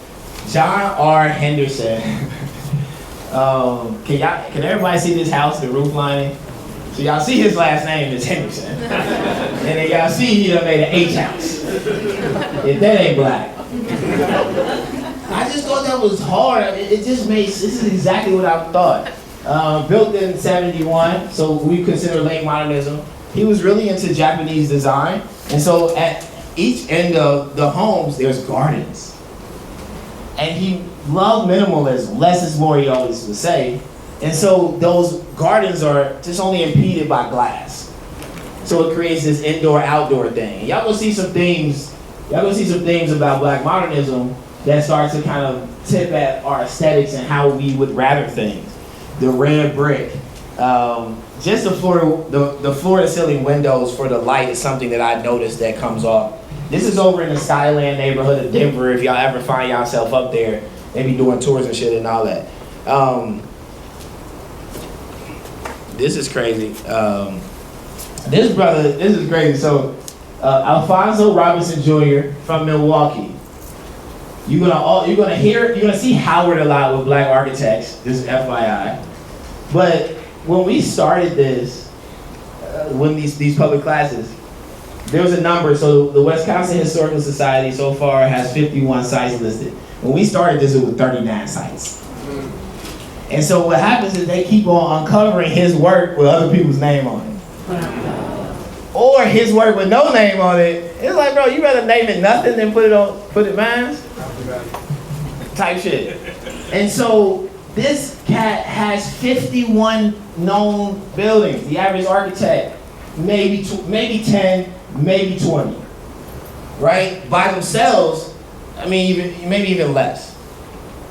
John R. Henderson. Can everybody see this house, the roof lining? So y'all see his last name is Henderson. And then y'all see he done made an H house. If that ain't black. I just thought that was hard. It just makes, this is exactly what I thought. Built in 71, so we consider late modernism. He was really into Japanese design. And so at each end of the homes, there's gardens. And he loved minimalism. Less is more, he always would say. And so those gardens are just only impeded by glass. So it creates this indoor-outdoor thing. Y'all gonna see some things about Black modernism that starts to kind of tip at our aesthetics and how we would rather things. The red brick, just the floor-to-ceiling windows for the light is something that I noticed that comes off. This is over in the Skyland neighborhood of Denver. If y'all ever find yourself up there, they be doing tours and shit and all that. This is crazy. This is crazy. So Alfonso Robinson Jr. from Milwaukee. You're gonna see Howard a lot with Black architects. This is FYI. But when we started this, when these public classes, there was a number. So the Wisconsin Historical Society so far has 51 sites listed. When we started this, it was 39 sites. And so what happens is they keep on uncovering his work with other people's name on it. Or his work with no name on it. It's like, bro, you rather name it nothing than put it mine? Type shit. And so this cat has 51 known buildings. The average architect, maybe 10, maybe 20. Right? By themselves, I mean, maybe even less.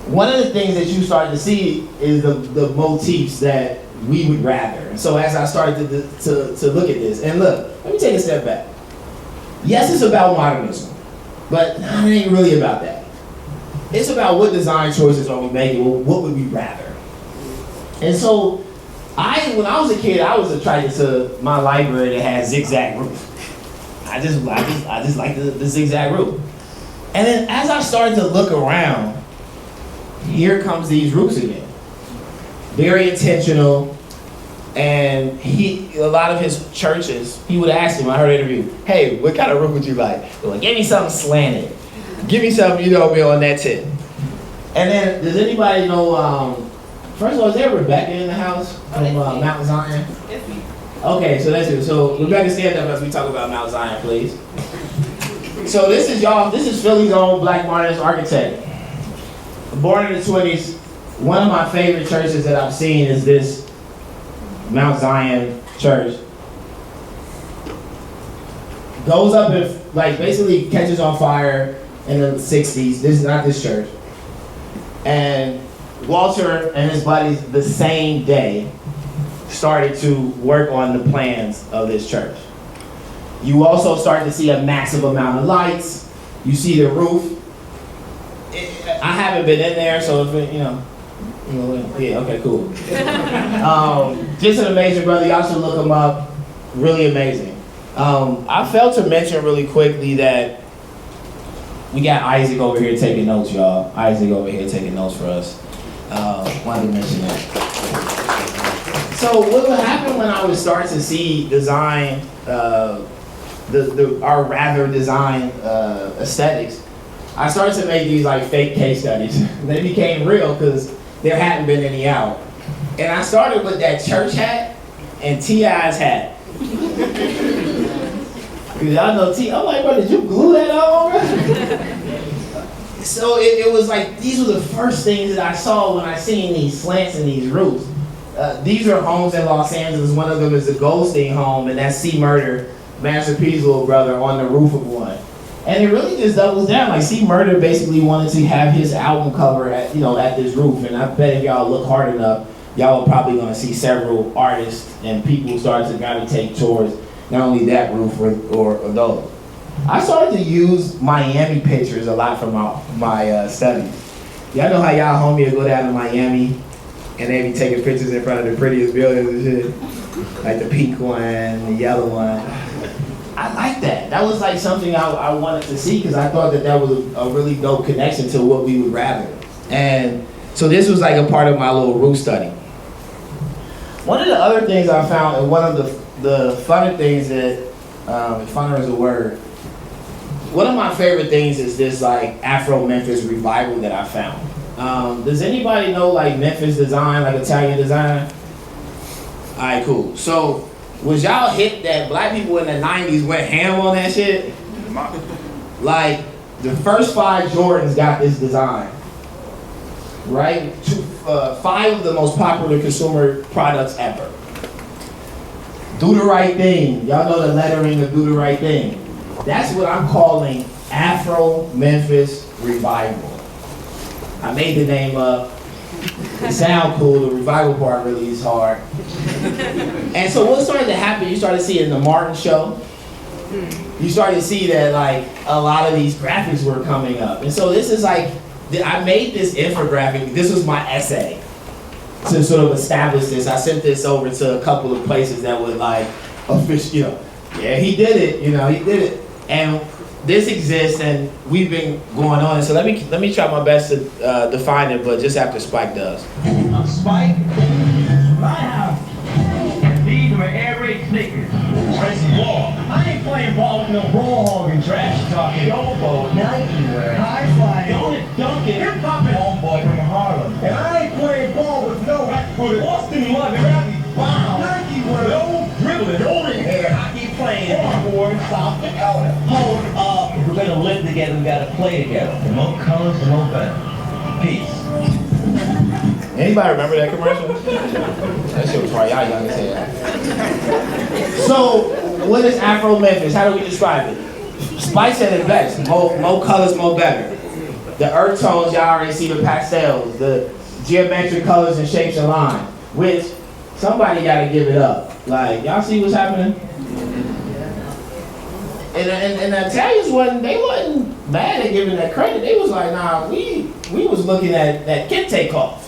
One of the things that you start to see is the motifs that we would rather. And so as I started to look at this, and look, let me take a step back. Yes, it's about modernism, but it ain't really about that. It's about what design choices are we making, what would we rather. And so when I was a kid, I was attracted to my library that had zigzag roof. I just like the zigzag roof. And then as I started to look around, here comes these roofs again. Very intentional. And a lot of his churches, he would ask him, I heard an interview, hey, what kind of roof would you like? They're like, give me something slanted. Give me something, on that tip. And then, does anybody know, first of all, is there Rebecca in the house from Mount Zion? Okay, so that's it. So Rebecca, stand up as we talk about Mount Zion, please. So this is Philly's own Black modernist architect. born in the 20s. One of my favorite churches that I've seen is this Mount Zion church. Goes up and like basically catches on fire in the 60s. This is not this church. And Walter and his buddies the same day started to work on the plans of this church. You also start to see a massive amount of lights. You see the roof. I haven't been in there, so if it, yeah, okay, cool. Just an amazing brother. Y'all should look him up. Really amazing. I failed to mention really quickly that we got Isaac over here taking notes, y'all. Isaac over here taking notes for us. Wanted to mention that. So what would happen when I would start to see design, our rather design aesthetics, I started to make these like fake case studies. They became real because there hadn't been any out. And I started with that church hat and T.I.'s hat. Cause y'all know T. I'm like, bro, did you glue that on, bro? So it was like, these were the first things that I saw when I seen these slants and these roofs. These are homes in Los Angeles. One of them is the Goldstein home, and that's C. Murder, Master P's little brother, on the roof of one. And it really just doubles down. Like C. Murder basically wanted to have his album cover at this roof, and I bet if y'all look hard enough, y'all are probably gonna see several artists and people start to gravitate towards not only that roof or those. I started to use Miami pictures a lot for my studies. Y'all know how y'all homie will go down to Miami and they be taking pictures in front of the prettiest buildings and shit. Like the pink one, the yellow one. I like that. That was like something I wanted to see because I thought that was a really dope connection to what we would rather. And so this was like a part of my little roof study. One of the other things I found, and one of the funner things that, funner is a word, one of my favorite things is this like Afro-Memphis revival that I found. Does anybody know like Memphis design, like Italian design? All right, cool. So was y'all hit that black people in the 90s went ham on that shit? Like the first 5 Jordans got this design, right? 5 of the most popular consumer products ever. Do the right thing. Y'all know the lettering of do the right thing. That's what I'm calling Afro-Memphis revival. I made the name up. It sounds cool. The revival part really is hard. And so what started to happen, you started seeing the Martin show. You started to see that like a lot of these graphics were coming up. And so this is like, I made this infographic. This was my essay to sort of establish this. I sent this over to a couple of places that would like official, yeah, he did it, he did it. And this exists and we've been going on. So let me try my best to define it, but just after Spike does. Spike, my house. These are air raid sneakers. Press ball. I ain't playing ball with no raw hog and trash talking. Elbow, Nike wear, high flying, don't dunking, hip hopping homeboy from Harlem. And I ain't playing ball with no Austin Love, bomb. Nike wear, no dribbling, golden hair, hockey playing, hardboard, South Dakota. Hold up, if we're gonna live together, we gotta play together. The more colors, the more better. Peace. Anybody remember that commercial? That shit was probably y'all young as hell. So, what is Afro-Memphis? How do we describe it? Spike said it best. More colors, more better. The earth tones, y'all already see the pastels, the geometric colors and shapes and lines, which somebody gotta give it up. Like, y'all see what's happening? And the Italians wasn't mad at giving that credit. They was like, nah, we was looking at that kid takeoff.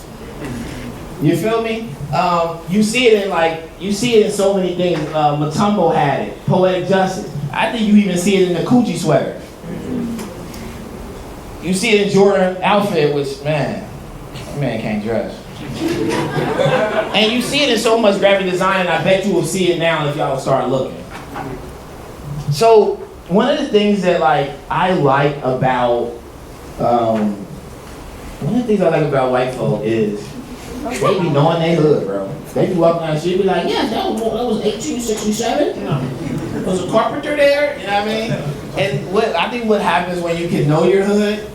You feel me? You see it in so many things. Matumbo had it, Poetic Justice. I think you even see it in the Coochie sweater. You see it in Jordan outfit, which man can't dress. And you see it in so much graphic design, and I bet you will see it now if y'all start looking. So one of the things that I like about white folk is they be knowing they hood, bro. They be walking down the street, be like, yeah, that was 1867. There was a carpenter there, you know what I mean? And I think what happens when you can know your hood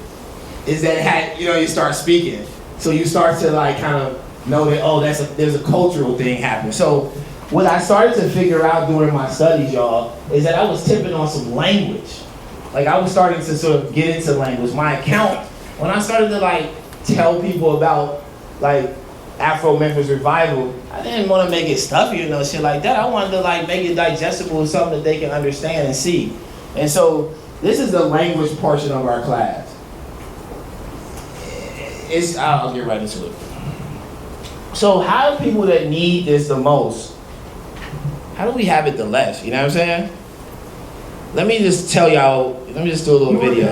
is that you start speaking. So you start to like kind of know that, oh, there's a cultural thing happening. So what I started to figure out during my studies, y'all, is that I was tipping on some language. Like I was starting to sort of get into language. My account, when I started to like tell people about like Afro-Memphis revival, I didn't want to make it stuffy or no shit like that. I wanted to like make it digestible, something that they can understand and see. And so this is the language portion of our class. I'll get right into it. So how do people that need this the most, how do we have it the less? You know what I'm saying? Let me just tell y'all, let me just do a little video.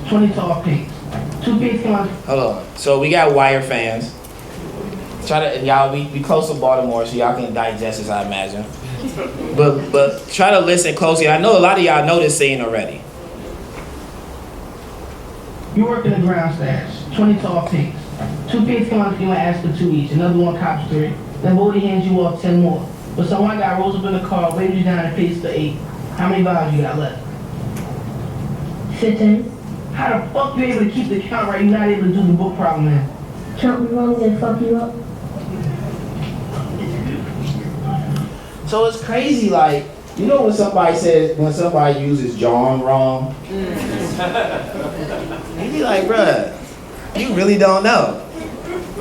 20 tall peaks. 2 peaks one. Hold on. So we got Wire fans. Y'all, we close to Baltimore, so y'all can digest this, I imagine. But try to listen closely. I know a lot of y'all know this scene already. You work in the ground stash. 20 tall peaks. 2 peaks come out, you might ask for 2 each. Another one cops 3. Then Bodie hands you off 10 more. But some white guy rolls up in the car, waves you down and pays for 8. How many vials you got left? 15. How the fuck you able to keep the count right? You're not able to do the book problem, man. Count me wrong, then fuck you up. So it's crazy, like, you know when somebody uses John wrong? You be like, bruh, you really don't know.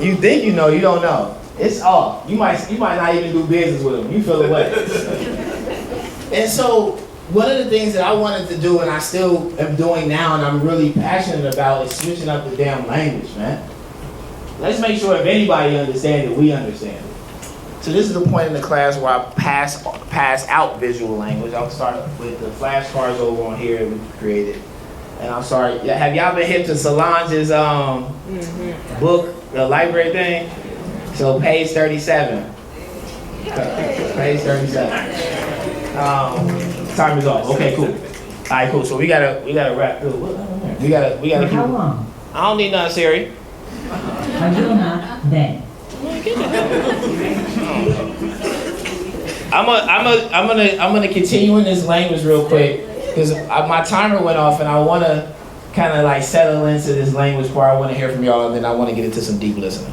You think you know, you don't know. It's off. You might not even do business with them. You feel away. And so one of the things that I wanted to do, and I still am doing now, and I'm really passionate about, is switching up the damn language, man. Let's make sure if anybody understands it, we understand it. So this is the point in the class where I pass out visual language. I'll start with the flashcards over on here that we created. And I'm sorry, have y'all been hip to Solange's book, the library thing? So page 37. Page 37. Time is off. Okay, cool. All right, cool. So we gotta wrap through. We gotta keep. How long? I don't need nothing, Siri. I do not. Then. I'm gonna continue in this language real quick because my timer went off and I want to kind of like settle into this language part. I want to hear from y'all and then I want to get into some deep listening.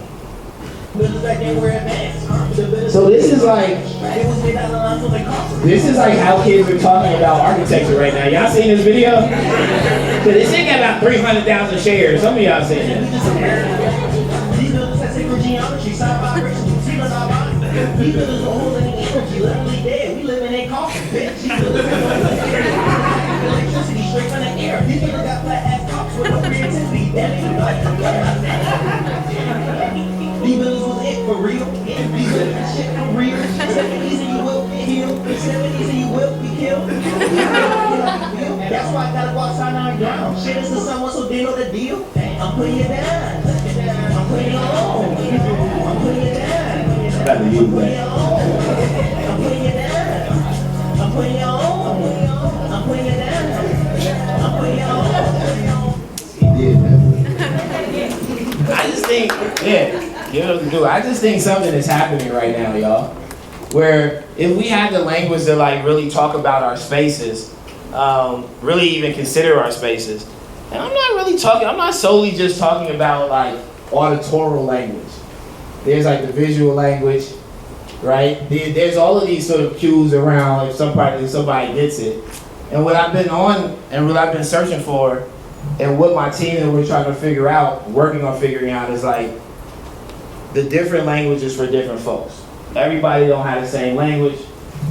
So this is like how kids are talking about architecture right now. Y'all seen this video? So this thing got about 300,000 shares. Some of y'all seen it. These buildings are holding energy, literally dead. We live in a coffin, bitch. Electricity straight from the air. These buildings got flat ass tops with no creativity. These buildings was it for real. These buildings shit for real. 70s and you will get healed. 70s and you will be killed. That's why I gotta go outside on the ground. Shit is to someone so they know the deal. I'm putting it down. I'm putting it on. I'm putting it down. Better you, man. I'm putting it down. I'm putting it on. I'm putting it down. I'm putting it on. He did, man. I just think, I just think something is happening right now, y'all. Where if we had the language to like really talk about our spaces, really even consider our spaces, and I'm not solely just talking about like auditorial language. There's like the visual language, right? There's all of these sort of cues around if somebody gets it. And what I've been on and what I've been searching for and what my team and we're trying to working on figuring out is like the different languages for different folks. Everybody don't have the same language,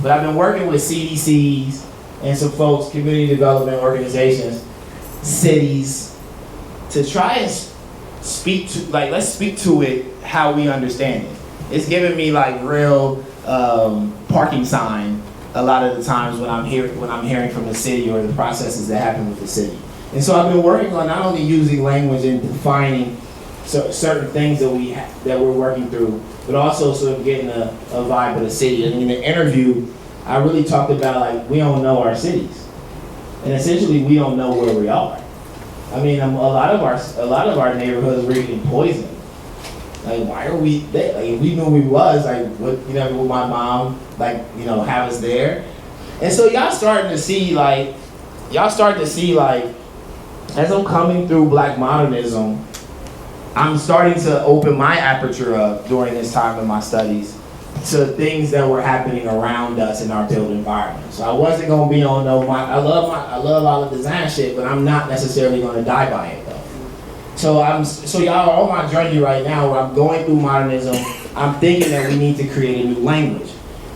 but I've been working with CDCs and some folks, community development organizations, cities, to try and speak to, like, let's speak to it how we understand it. It's giving me like real parking sign a lot of the times when I'm hearing from the city or the processes that happen with the city. And so I've been working on not only using language and defining certain things that we're working through, but also sort of getting a vibe of the city. And in the interview, I really talked about like we don't know our cities, and essentially we don't know where we are. I mean, a lot of our neighborhoods were eating poison. Like, why are we there? Like, if we knew we was, like, what, would my mom, like, have us there? And so y'all starting to see, like, as I'm coming through Black modernism, I'm starting to open my aperture up during this time in my studies to things that were happening around us in our built environment. So I wasn't gonna be on I love all the design shit, but I'm not necessarily gonna die by it though. So y'all are on my journey right now where I'm going through modernism. I'm thinking that we need to create a new language.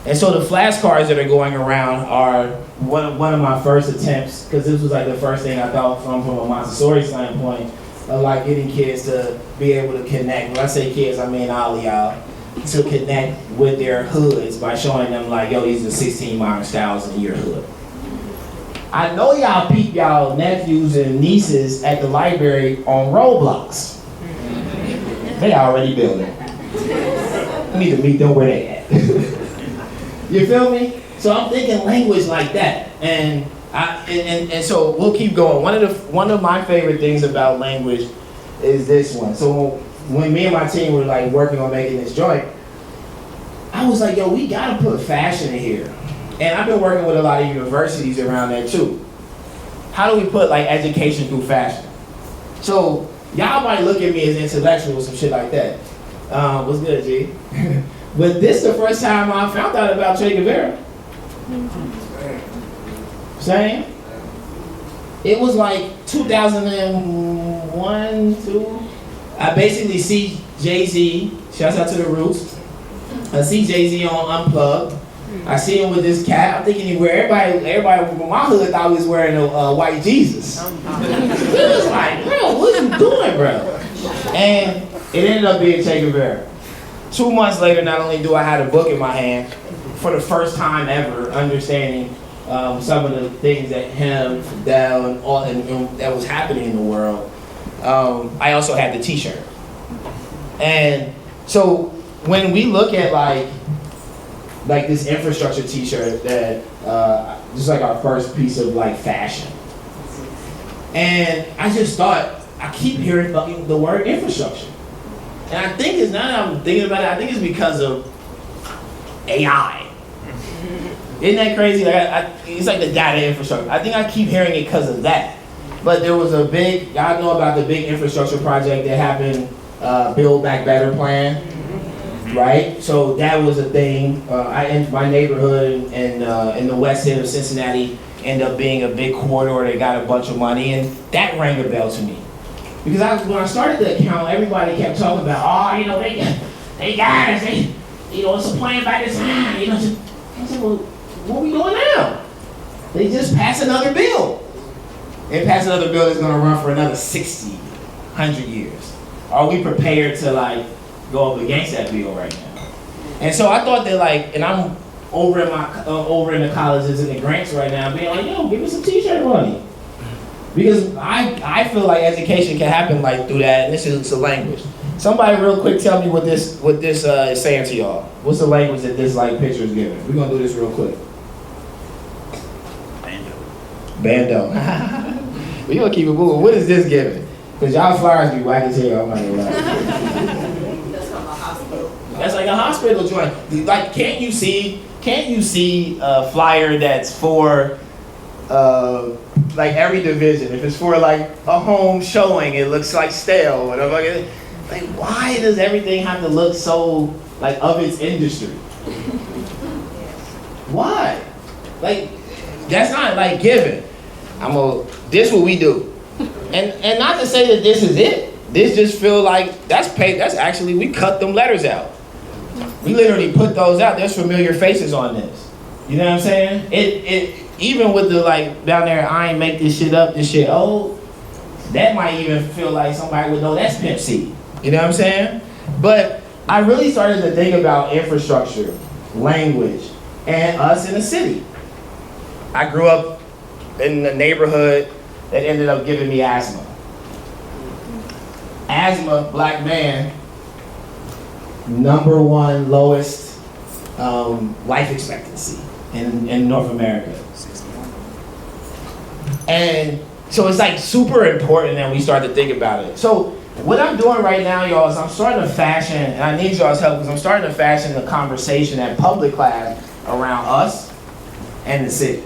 And so the flashcards that are going around are one of my first attempts, because this was like the first thing I thought from a Montessori standpoint, of like getting kids to be able to connect. When I say kids, I mean all of y'all, to connect with their hoods by showing them like, yo, these are 16 modern styles in your hood. I know y'all peep y'all nephews and nieces at the library on Roblox. They already building. I need to meet them where they at. You feel me? So I'm thinking language like that, and so we'll keep going. One of my favorite things about language is this one. So when me and my team were like working on making this joint, I was like, yo, we gotta put fashion in here. And I've been working with a lot of universities around there too. How do we put like education through fashion? So y'all might look at me as intellectual or some shit like that. What's good, G? But this is the first time I found out about Che Guevara. Same. It was like 2001, 2. I basically see Jay-Z, shouts out to the Roots. I see Jay-Z on Unplugged. I see him with this cap. I'm thinking he wear, everybody from my hood thought he was wearing a white Jesus. He was like, bro, what are you doing, bro? And it ended up being Che Guevara. 2 months later, not only do I have a book in my hand, for the first time ever, understanding some of the things that him, Fidel, and all and that was happening in the world, I also had the T-shirt. And so when we look at like this infrastructure T-shirt that just like our first piece of like fashion, and I just thought, I keep hearing the word infrastructure. And I think it's, now that I'm thinking about it, I think it's because of AI. Isn't that crazy? Like it's like the data infrastructure. I think I keep hearing it because of that. But there was a big, y'all know about the big infrastructure project that happened, Build Back Better plan, right? So that was a thing. My neighborhood in the west end of Cincinnati ended up being a big corridor that got a bunch of money, and that rang a bell to me. Because when I started the account, everybody kept talking about, oh, you know, they got us, it's a plan by design, I said, well, what are we doing now? They just passed another bill. And pass another bill that's gonna run for another 60, 100 years. Are we prepared to like go up against that bill right now? And so I thought that like, and I'm over in the colleges and the grants right now, being like, yo, give me some T-shirt money. Because I feel like education can happen like through that, and this is a language. Somebody real quick tell me what this is saying to y'all. What's the language that this like picture is giving? We're gonna do this real quick. Bando. We gonna keep it moving. What is this giving? Because y'all flyers be whack as hell, I'm not gonna lie. That's from a hospital. That's like a hospital joint. Like, can't you see a flyer that's for like every division? If it's for like a home showing, it looks like stale. Whatever. Like, why does everything have to look so like of its industry? Why? Like, that's not like giving. This what we do. And not to say that this is it. This just feel like that's actually, we cut them letters out. We literally put those out. There's familiar faces on this. You know what I'm saying? It even with the like down there, I ain't make this shit up, this shit old, that might even feel like somebody would know that's Pimp C. You know what I'm saying? But I really started to think about infrastructure, language, and us in the city. I grew up in a neighborhood that ended up giving me asthma. Asthma, black man, #1 lowest life expectancy in North America. And so it's like super important that we start to think about it. So what I'm doing right now, y'all, is I'm starting to fashion, and I need y'all's help because I'm starting to fashion a conversation at public class around us and the city.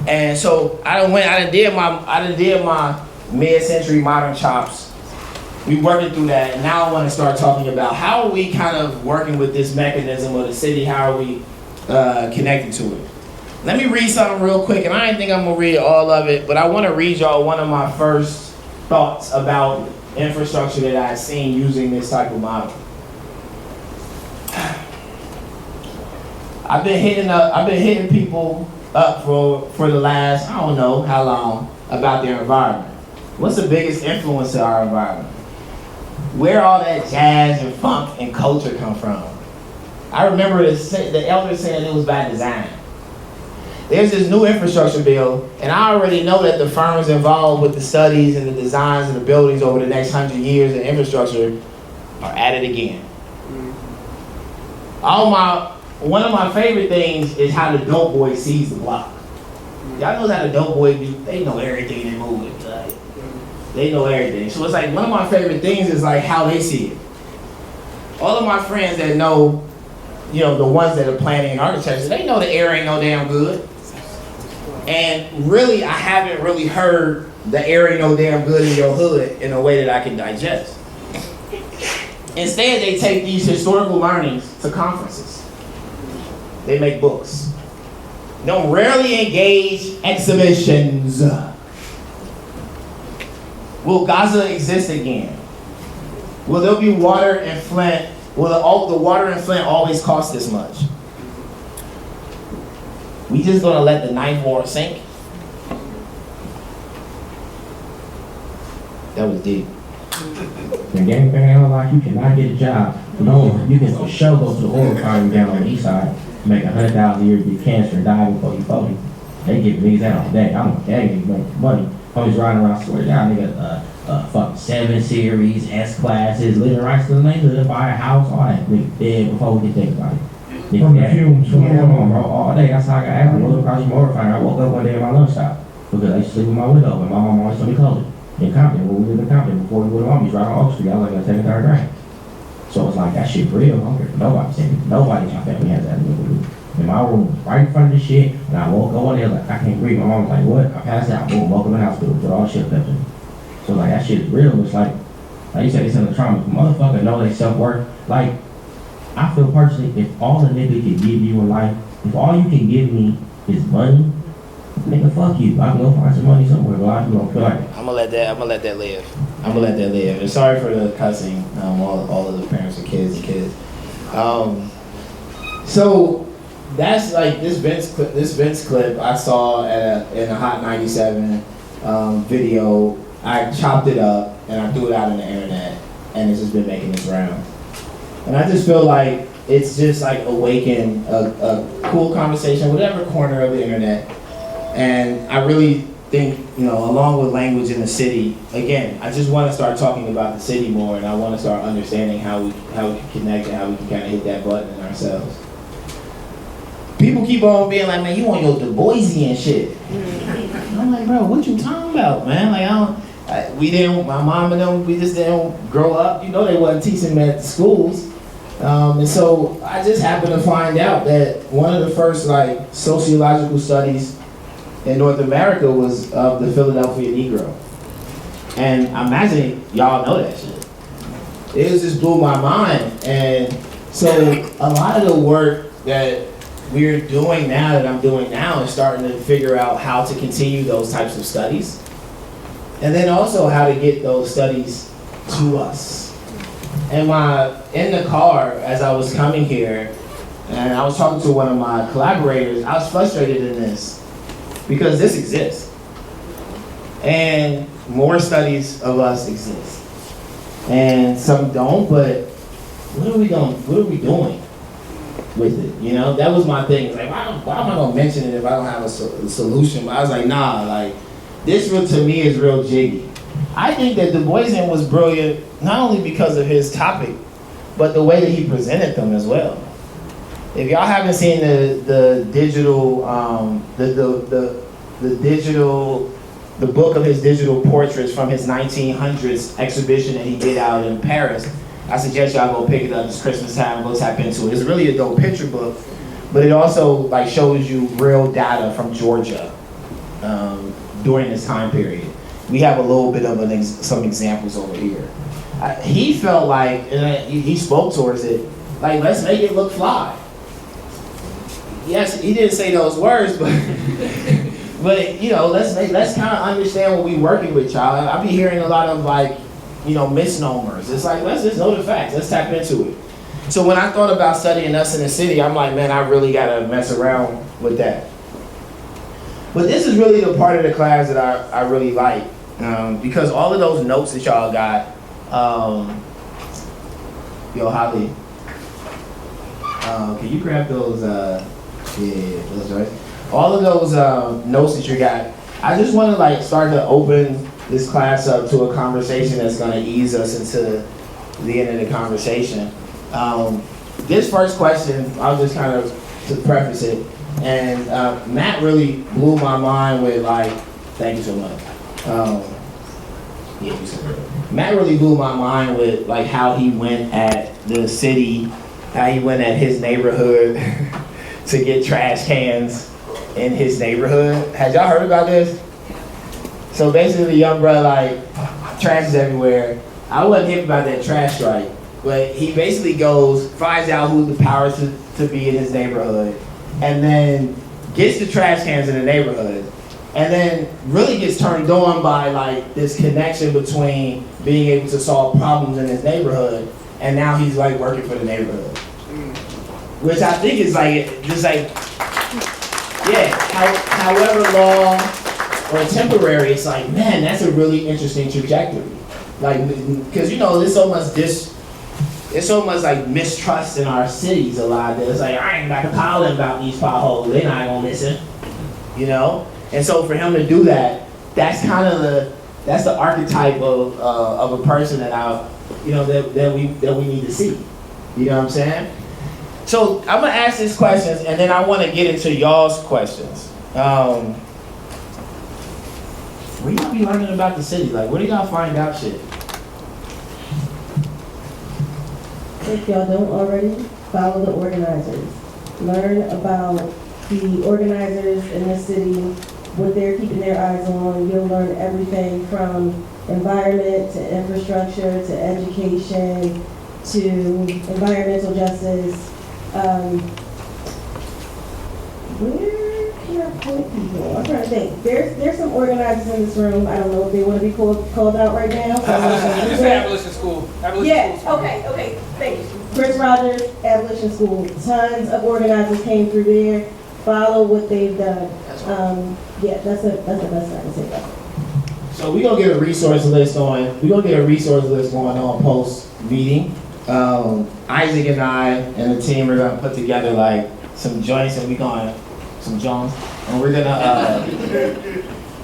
And so I done did my mid-century modern chops. We working through that, and now I want to start talking about how are we kind of working with this mechanism of the city, how are we connected to it. Let me read something real quick, and I didn't think I'm gonna read all of it, but I want to read y'all one of my first thoughts about infrastructure that I've seen using this type of model. I've been hitting people up for the last, I don't know how long, about their environment. What's the biggest influence to our environment? Where all that jazz and funk and culture come from? I remember the elders saying it was by design. There's this new infrastructure bill, and I already know that the firms involved with the studies and the designs and the buildings over the next 100 years in infrastructure are at it again. One of my favorite things is how the dope boy sees the block. Y'all know how the dope boy do, they know everything they move with, like, they know everything. So it's like, one of my favorite things is like how they see it. All of my friends that know, you know, the ones that are planning and architecture, they know the air ain't no damn good. And really, I haven't really heard the air ain't no damn good in your hood in a way that I can digest. Instead, they take these historical learnings to conferences. They make books. Don't rarely engage exhibitions. Will Gaza exist again? Will there be water in Flint? Will the water in Flint always cost this much? We just gonna let the Ninth Ward sink? That was deep. The gang bang out like you cannot get a job. No, you can for sure go to the oil refinery down on the east side, make $100,000 a year, get cancer, and die before you 40. They give niggas that on the day. I'm like, that niggas make money. Homies riding around, swear to God, nigga, fucking 7 Series, S classes, living right to the neighborhood, buy a house, all that. Nigga dead before we can think about it. From the fumes, bro, all day. That's how I got after. I across the oil refinery. I woke up one day at my lunch stop because I used to sleep in my window, and my mom always told me close it. In Compton, when we lived in Compton, before we went to Mommy's, right on Oak Street, I was like, second, third grade. So it's like, that shit real. I don't care for nobody. Nobody in my family has that. In my room, right in front of the shit, and I woke up one day, like, I can't breathe. My mom was like, what? I passed out. Boom, woke up in the hospital, put all the shit up in. So like, that shit is real. It's like you said, it's in the trauma. Motherfucker know they self-worth. Like, I feel personally, if all a nigga can give you in life, if all you can give me is money, nigga, fuck you. I can go find some money somewhere, but a lot of people don't feel like it. I'm gonna let that live. And sorry for the cussing, all of the parents and kids. So that's like this Vince clip I saw in a Hot 97 video. I chopped it up and I threw it out on the internet, and it's just been making its round. And I just feel like it's just like awakened a cool conversation, whatever corner of the internet. And I really think, you know, along with language in the city, again, I just want to start talking about the city more, and I want to start understanding how we can connect and how we can kind of hit that button in ourselves. People keep on being like, man, you on your Du Boisian shit. I'm like, bro, what you talking about, man? Like, my mom and them, we just didn't grow up. You know, they wasn't teaching me at the schools. And so I just happened to find out that one of the first like sociological studies in North America was of the Philadelphia Negro. And I imagine y'all know that shit. It just blew my mind. And so a lot of the work that we're doing now, that I'm doing now, is starting to figure out how to continue those types of studies. And then also how to get those studies to us. And in the car, as I was coming here, and I was talking to one of my collaborators, I was frustrated in this, because this exists. And more studies of us exist. And some don't, but what are we doing with it? You know, that was my thing. It's like, why am I gonna mention it if I don't have a solution? But I was like, nah, like, this to me is real jiggy. I think that Du Boisian was brilliant, not only because of his topic, but the way that he presented them as well. If y'all haven't seen the book of his digital portraits from his 1900s exhibition that he did out in Paris, I suggest y'all go pick it up. It's Christmas time, go tap into it. It's really a dope picture book, but it also like shows you real data from Georgia during this time period. we have a little bit of some examples over here. He felt like, and he spoke towards it, like, let's make it look fly. Yes, he didn't say those words, but but you know, let's kind of understand what we working with, y'all. I be hearing a lot of like, you know, misnomers. It's like, let's just know the facts. Let's tap into it. So when I thought about studying us in the city, I'm like, man, I really gotta mess around with that. But this is really the part of the class that I really like, because all of those notes that y'all got, yo, Holly, can you grab those? Yeah, those right. All of those notes that you got, I just want to like start to open this class up to a conversation that's going to ease us into the end of the conversation. This first question, I'll just kind of to preface it, and Matt really blew my mind with like, thank you so much. Yeah, Matt really blew my mind with like how he went at the city, how he went at his neighborhood to get trash cans in his neighborhood. Had y'all heard about this? So basically, the young brother, like, trash is everywhere. I wasn't hip about that trash strike, but he basically goes, finds out who the powers to be in his neighborhood, and then gets the trash cans in the neighborhood, and then really gets turned on by like this connection between being able to solve problems in his neighborhood, and now he's like working for the neighborhood. Which I think is like, just like, yeah, however long or temporary, it's like, man, that's a really interesting trajectory. Like, because you know, there's so much like mistrust in our cities a lot. It's like, I ain't about to call them about these potholes. They're not gonna listen, you know? And so for him to do that, that's kind of the archetype of a person that that we need to see. You know what I'm saying? So I'm gonna ask these questions, and then I want to get into y'all's questions. Where y'all be learning about the city? Like, where do y'all find out shit? If y'all don't already, follow the organizers. Learn about the organizers in the city, what they're keeping their eyes on. You'll learn everything from environment to infrastructure to education to environmental justice. Where can I point people? I'm trying to think. There's some organizers in this room. I don't know if they want to be called out right now. So Just say Abolition School. Yeah, okay, thank you. Chris Rogers, Abolition School. Tons of organizers came through there. Follow what they've done. Yeah, that's the best I can say about it. So we're gonna get a resource list going. On post meeting. Isaac and I and the team are gonna put together like some joints, and some Jones, and we're gonna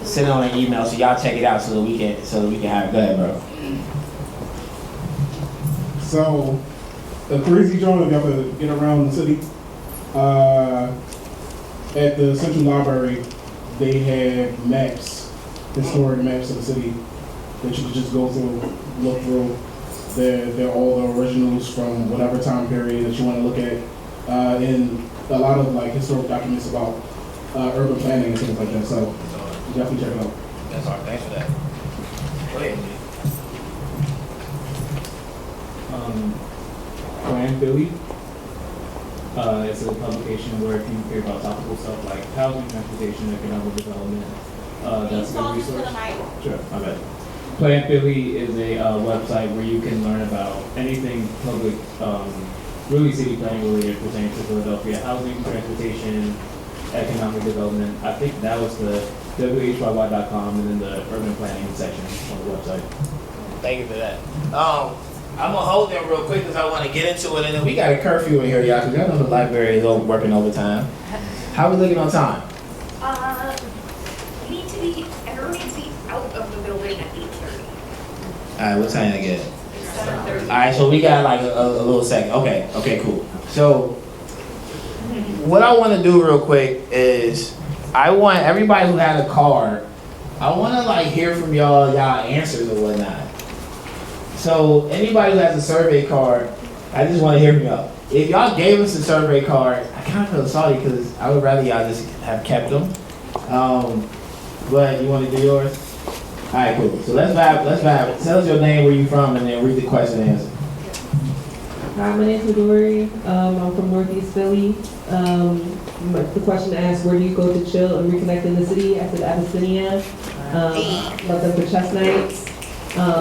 send it on an email so y'all check it out so that we can have it. Go ahead, bro. So the crazy joint, if y'all could get around the city, at the Central Library, they have maps, historic maps of the city that you could just go through, look through. They're all the originals from whatever time period that you want to look at, and a lot of like historic documents about urban planning and things like that. So definitely check it out. That's all right. Thanks for that. Go ahead. Plan Philly. It's a publication where if you care about topical stuff like housing, transportation, economic development, that's a good resource. Sure, my bad. Plan Philly is a website where you can learn about anything public, really city planning related pertaining to Philadelphia, housing, transportation, economic development. I think that was the whyy.com and then the urban planning section on the website. Thank you for that. I'm gonna hold them real quick because I want to get into it, and then we got a curfew in here, y'all, because y'all know the library is working overtime. How we looking on time? Everyone needs to be out of the building at 8:30. All right, what time I get? 7:30. All right, so we got like a little second. Okay, cool. So what I want to do real quick is I want everybody who had a card, I want to like hear from y'all answers or whatnot. So anybody who has a survey card, I just want to hear from y'all. If y'all gave us a survey card, I kind of feel sorry because I would rather y'all just have kept them. But you want to do yours? All right, cool. So let's vibe. Tell us your name, where you from, and then read the question and answer. Hi, my name's Midori. I'm from Northeast Philly. The question asks, where do you go to chill and reconnect in the city? I said Abyssinia. Love them for chess nights.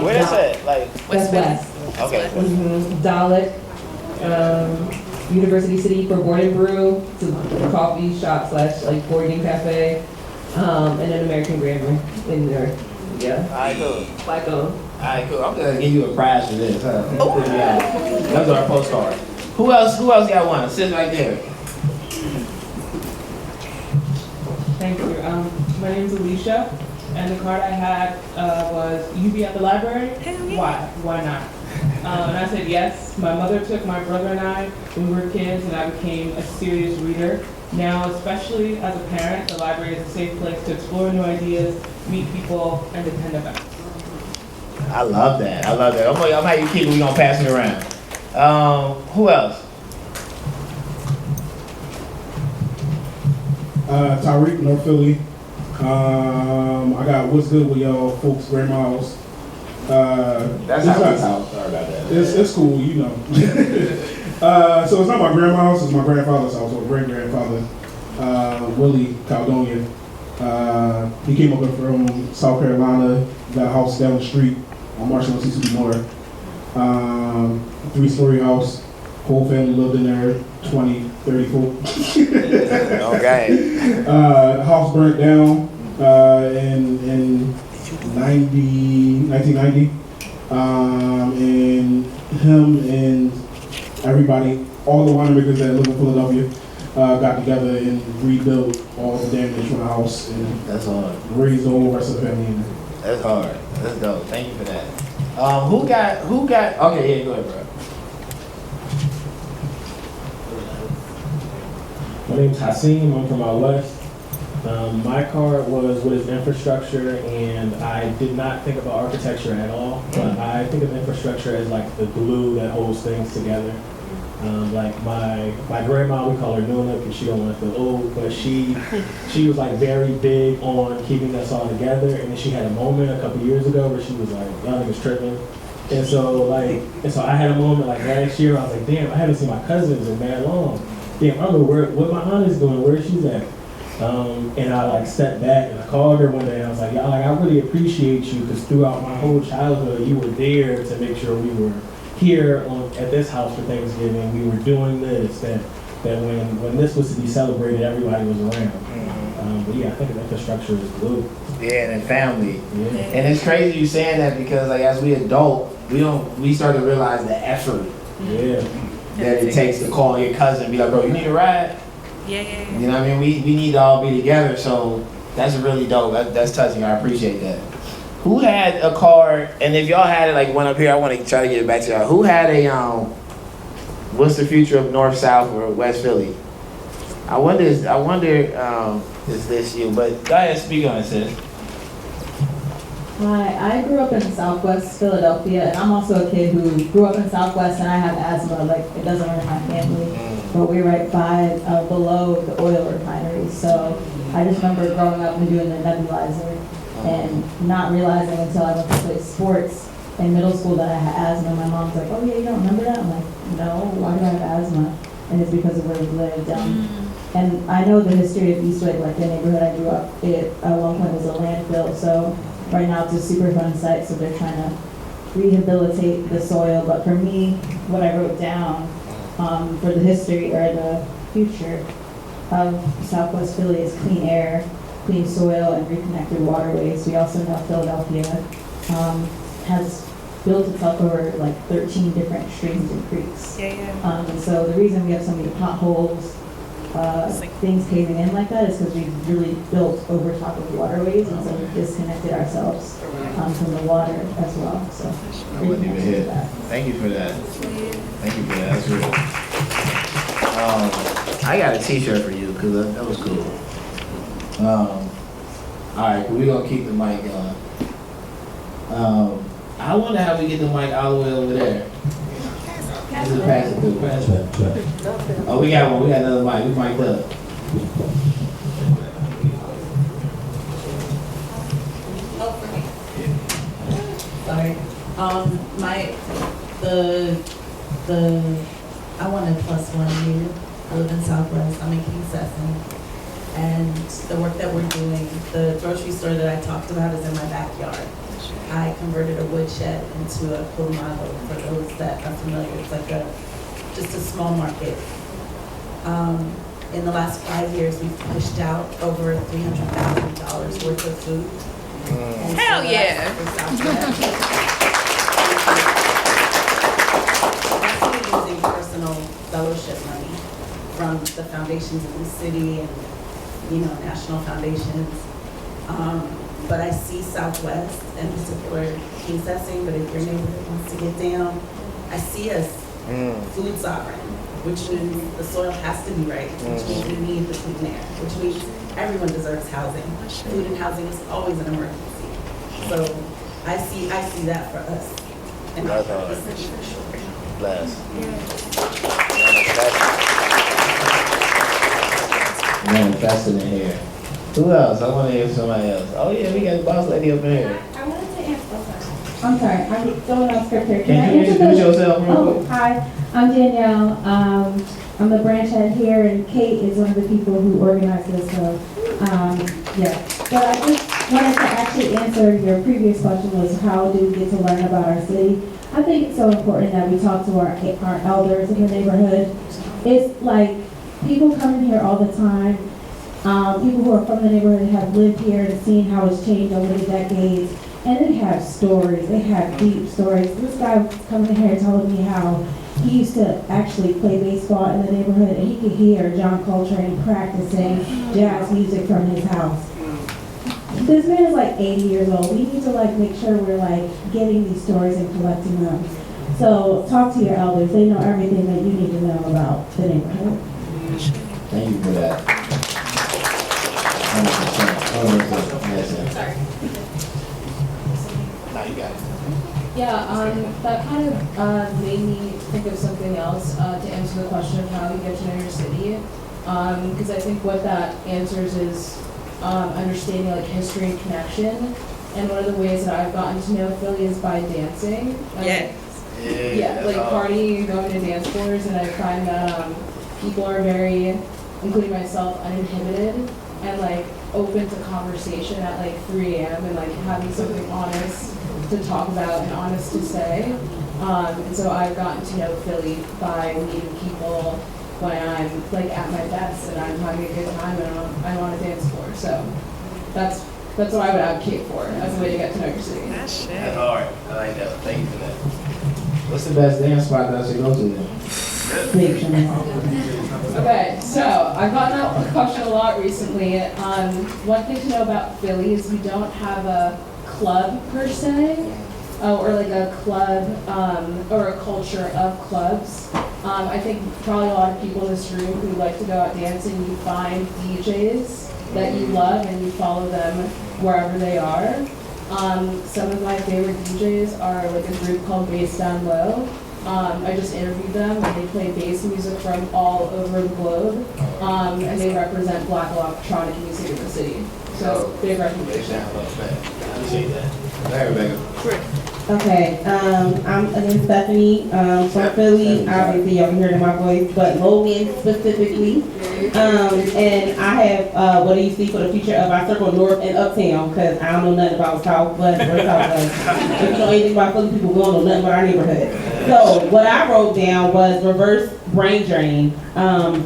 Where is that? Like That's West. Okay. Dalit. University City for board and brew. It's a coffee shop / like board game cafe. And then American Grammar in there. Yeah. All right, cool. Like All right, cool. I'm gonna give you a prize for this. Huh? Yeah. Those are our postcards. Who else got one? Sit right there. Thank you. My name's Alicia, and the card I had was, "You be at the library? Why? Why not?" And I said yes. My mother took my brother and I when we were kids, and I became a serious reader. Now, especially as a parent, the library is a safe place to explore new ideas, meet people, and attend events. I love that. I'm gonna have you keep it. We're gonna pass it around. Who else? Tyreek, North Philly. I got what's good with y'all folks' grandma's. That's not his house. Sorry about that. It's cool, you know. So it's not my grandma's house, it's my grandfather's house, or great-grandfather, Willie Caledonia. He came up from South Carolina, got a house down the street on Marshall and C2 North. 3-story house, whole family lived in there, 20, 30 folk. Okay. House burnt down in 1990. And him and everybody, all the winemakers that live in Philadelphia, got together and rebuilt all the damage from the house and that's hard. Raised the whole rest of the family in there. That's hard. That's dope. Thank you for that. Who got? Okay, yeah, go ahead, bro. My name's Hasim. I'm from out west. My card was what is infrastructure, and I did not think about architecture at all, but I think of infrastructure as like the glue that holds things together. Like my grandma, we call her Nuna because she don't want to feel old, but she was like very big on keeping us all together, and then she had a moment a couple years ago where she was like, y'all niggas tripping. And so I had a moment like last year, I was like, damn, I haven't seen my cousins in that long. Damn, I don't know what my aunt is doing, where she's at. And I like stepped back and I called her one day and I was like, y'all, like, I really appreciate you because throughout my whole childhood, you were there to make sure we were here at this house for Thanksgiving. We were doing this, that when this was to be celebrated, everybody was around. But yeah, I think infrastructure is glue. Yeah, and family. Yeah. And it's crazy you saying that because like as we adult, we start to realize the effort that it takes to call your cousin and be like, bro, you need a ride? Yeah. You know what I mean? We need to all be together, so that's really dope. That's touching. I appreciate that. Who had a card, and if y'all had it like one up here, I want to try to get it back to y'all. Who had a what's the future of North, South, or West Philly? I wonder is this you? But go ahead, speak on it, sis. Hi, I grew up in Southwest Philadelphia, and I'm also a kid who grew up in Southwest, and I have asthma. Like, it doesn't run in my family, but we're right by, below the oil refinery. So I just remember growing up and doing the nebulizer, and not realizing until I went to play sports in middle school that I had asthma. My mom's like, "Oh yeah, you don't remember that?" I'm like, "No, why do I have asthma?" And it's because of where we lived. And I know the history of Eastwood, like the neighborhood I grew up in, at one point was a landfill. So right now it's a Superfund site, so they're trying to rehabilitate the soil. But for me, what I wrote down for the history or the future of Southwest Philly is clean air, clean soil, and reconnected waterways. We also know Philadelphia has built itself over like 13 different streams and creeks. And so the reason we have so many potholes, things caving in like that is because we've really built over top of waterways, and so we've disconnected ourselves from the water as well. So I wasn't even hit. Thank you for that. Thank you for that. That's real. I got a T-shirt for you because that was cool. All right, we're gonna keep the mic going. I wonder how we get the mic all the way over there. This is pass it through. Pass it. Oh, we got one. We got another mic. We mic'd up. I want a +1 year. I live in Southwest. I'm in King Sesson. And the work that we're doing, the grocery store that I talked about is in my backyard. I converted a woodshed into a colmado for those that are familiar. It's like just a small market. In the last 5 years, we've pushed out over $300,000 worth of food. And Hell so yeah. that's for Southwest. That's me using personal fellowship money from the foundations in the city and, national foundations. But I see Southwest, in particular King Sesson, but if your neighborhood wants to get down, I see us food sovereign, which means the soil has to be right, which means we need the clean air, which means everyone deserves housing. Food and housing is always an emergency. So I see that for us. And That's our all right. city for sure. Bless. Manifesting in here. Who else? I want to hear somebody else. Oh yeah, we got the boss lady up in here. I wanted to answer. I'm sorry, I'm going off script here. Can you introduce yourself real quick? Hi, I'm Danielle. I'm the branch head here, and Kate is one of the people who organized this. So, yeah. But I just wanted to actually answer your previous question: was how do we get to learn about our city? I think it's so important that we talk to our elders in the neighborhood. It's like people come in here all the time. People who are from the neighborhood have lived here and seen how it's changed over the decades. And they have stories, they have deep stories. This guy was coming in here telling me how he used to actually play baseball in the neighborhood and he could hear John Coltrane practicing jazz music from his house. This man is like 80 years old. We need to make sure we're getting these stories and collecting them. So talk to your elders. They know everything that you need to know about the neighborhood. Thank you for that. 100%. Sorry. Now you got it. Yeah, that kind of made me think of something else to answer the question of how you get to know your city. Because I think what that answers is understanding history and connection. And one of the ways that I've gotten to know Philly is by dancing. Yeah, partying and going to dance floors, and I find that people are very, including myself, uninhibited and open to conversation at 3 a.m. and having something honest to talk about and honest to say. And so I've gotten to know Philly by meeting people when I'm at my best and I'm having a good time and I'm on a dance floor. So that's what I would advocate for as a way to get to know your city. That's hard. I like that. Thank you for that. What's the best dance spot that I should go to then? Okay, so I've gotten that question a lot recently. One thing to know about Philly is we don't have a club per se, or a club or a culture of clubs. I think probably a lot of people in this room who like to go out dancing, you find DJs that you love and you follow them wherever they are. Some of my favorite DJs are a group called Bass Down Low. I just interviewed them and they play bass music from all over the globe. And they represent Black electronic music in the city. So big recommendation. Appreciate that. Hey, Rebecca. Okay, I'm again Stephanie from Philly. Obviously, y'all can hear it in my voice, but Logan specifically. And I have what do you see for the future of our circle North and Uptown, because I don't know nothing about South, but we're Southwest. If you know anything about Philly people, we don't know nothing about our neighborhood. So what I wrote down was reverse brain drain.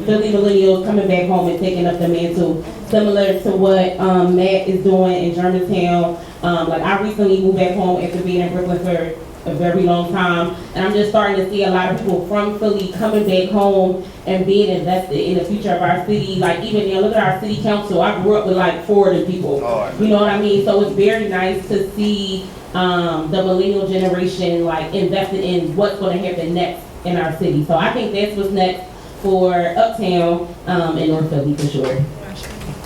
Philly millennials coming back home and taking up the mantle, similar to what Matt is doing in Germantown. I recently moved back home after being in Brooklyn for a very long time, and I'm just starting to see a lot of people from Philly coming back home and being invested in the future of our city. Even look at our city council. I grew up with 4 of the people. You know what I mean? So it's very nice to see the millennial generation invested in what's going to happen next in our city. So I think that's what's next for Uptown and North Philly for sure.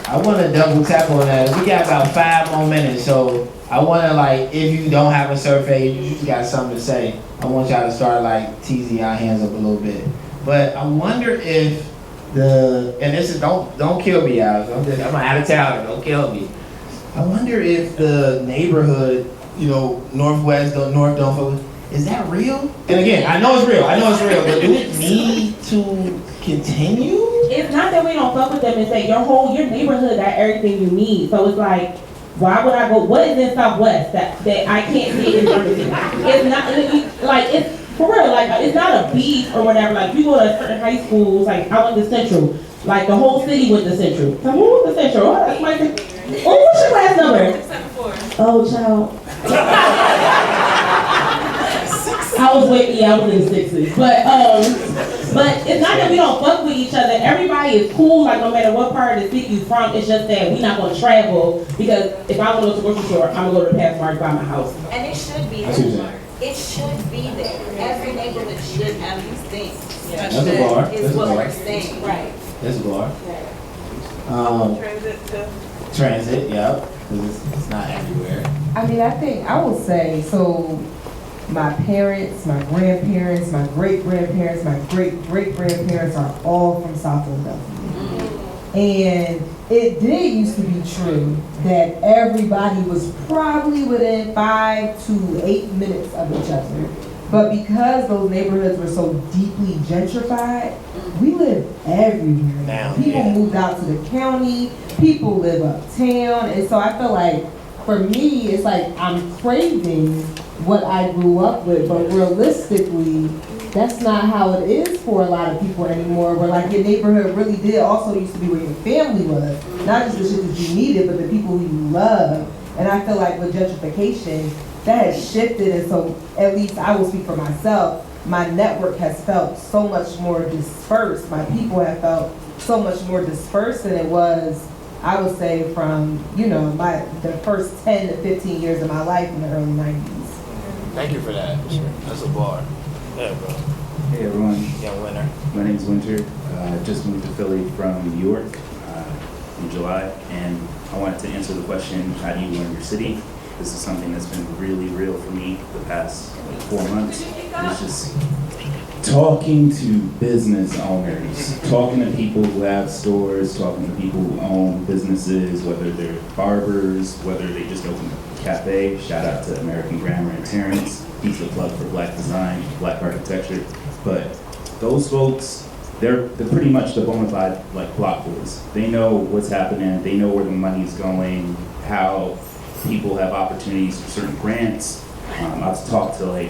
I want to double tap on that. We got about 5 more minutes, so I want to if you don't have a survey, you just got something to say. I want y'all to start teasing our hands up a little bit. But I wonder if and this is don't kill me, guys. I'm out of town. Don't kill me. I wonder if the neighborhood, Northwest, North don't fuck with. Is that real? And again, I know it's real, but do it need to continue? It's not that we don't fuck with them, it's that your neighborhood got everything you need. So it's like, why would I go, what is in Southwest that I can't see in Birmingham? It's not, it's for real, it's not a beef or whatever. Like, you go to certain high schools, like, I went to Central, like, the whole city went to Central. So who went to Central? Oh, that's my thing. Oh, what's your class number? 674. Oh, child. I was in the 60s. But it's not that we don't fuck with each other. Everybody is cool, like, no matter what part of the city you're from. It's just that we're not going to travel, because if I want to go to the grocery store, I'm going to go to the Pathmark by my house. And it should be there. It should be there. Every neighborhood should have these things. That's a bar. Is what we're saying. Right. That's a bar. Transit, yeah. It's not everywhere. I mean, I will say, so my parents, my grandparents, my great-grandparents, my great-great-grandparents are all from South Philadelphia. And it did used to be true that everybody was probably within 5 to 8 minutes of each other. But because those neighborhoods were so deeply gentrified, we live everywhere now. People moved out to the county, people live uptown, and so I feel like, for me, it's like I'm craving what I grew up with, but realistically, that's not how it is for a lot of people anymore, where like your neighborhood really did also used to be where your family was. Not just the shit that you needed, but the people who you love. And I feel like with gentrification, that has shifted, and so at least I will speak for myself, my network has felt so much more dispersed. My people have felt so much more dispersed than it was, I would say, from, the first 10 to 15 years of my life in the early 90s. Thank you for that. That's a bar. Yeah, bro. Hey everyone. Young Winter. My name's Winter. Just moved to Philly from New York in July, and I wanted to answer the question, how do you learn your city? This is something that's been really real for me the past 4 months. It's just talking to business owners, talking to people who have stores, talking to people who own businesses, whether they're barbers, whether they just opened a cafe. Shout out to American Grammar and Terrence. He's the plug for Black design, Black architecture. But those folks, they're pretty much the bona fide block boys. They know what's happening. They know where the money's going, how people have opportunities for certain grants. I've talked to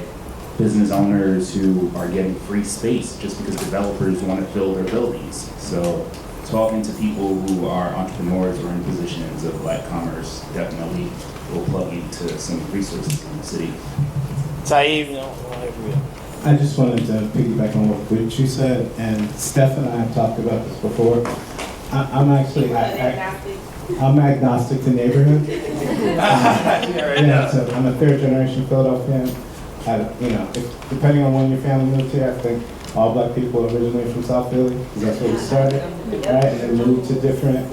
business owners who are getting free space just because developers want to fill their buildings. So talking to people who are entrepreneurs or in positions of Black commerce definitely will plug into some resources in the city. Taib, I just wanted to piggyback on what you said, and Steph and I have talked about this before. I'm agnostic to neighborhood. So I'm a third generation Philadelphian. Depending on when your family moved here, I think all Black people are originally from South Philly, because that's where we started, right? And then moved to different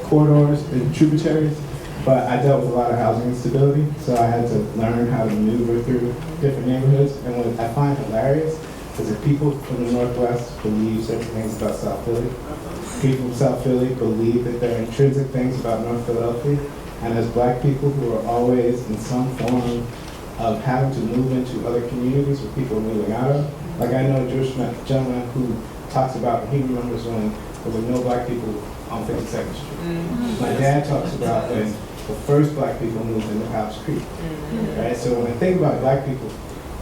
corridors and tributaries. But I dealt with a lot of housing instability, so I had to learn how to maneuver through different neighborhoods. And what I find hilarious is that people from the Northwest believe certain things about South Philly. People from South Philly believe that there are intrinsic things about North Philadelphia. And as Black people who are always in some form of having to move into other communities where people are moving out of, like I know a Jewish gentleman who talks about, he remembers when there were no Black people on 52nd Street. My dad talks about when the first Black people moved into Hobbs Creek. Right? So when I think about Black people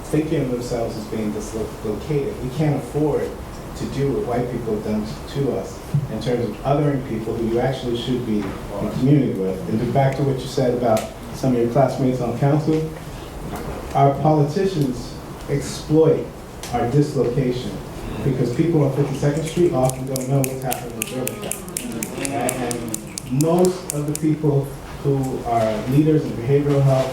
thinking of themselves as being dislocated, we can't afford to do what white people have done to us in terms of othering people who you actually should be in community with. And back to what you said about some of your classmates on council, our politicians exploit our dislocation because people on 52nd Street often don't know what's happening in Georgetown. And most of the people who are leaders in behavioral health,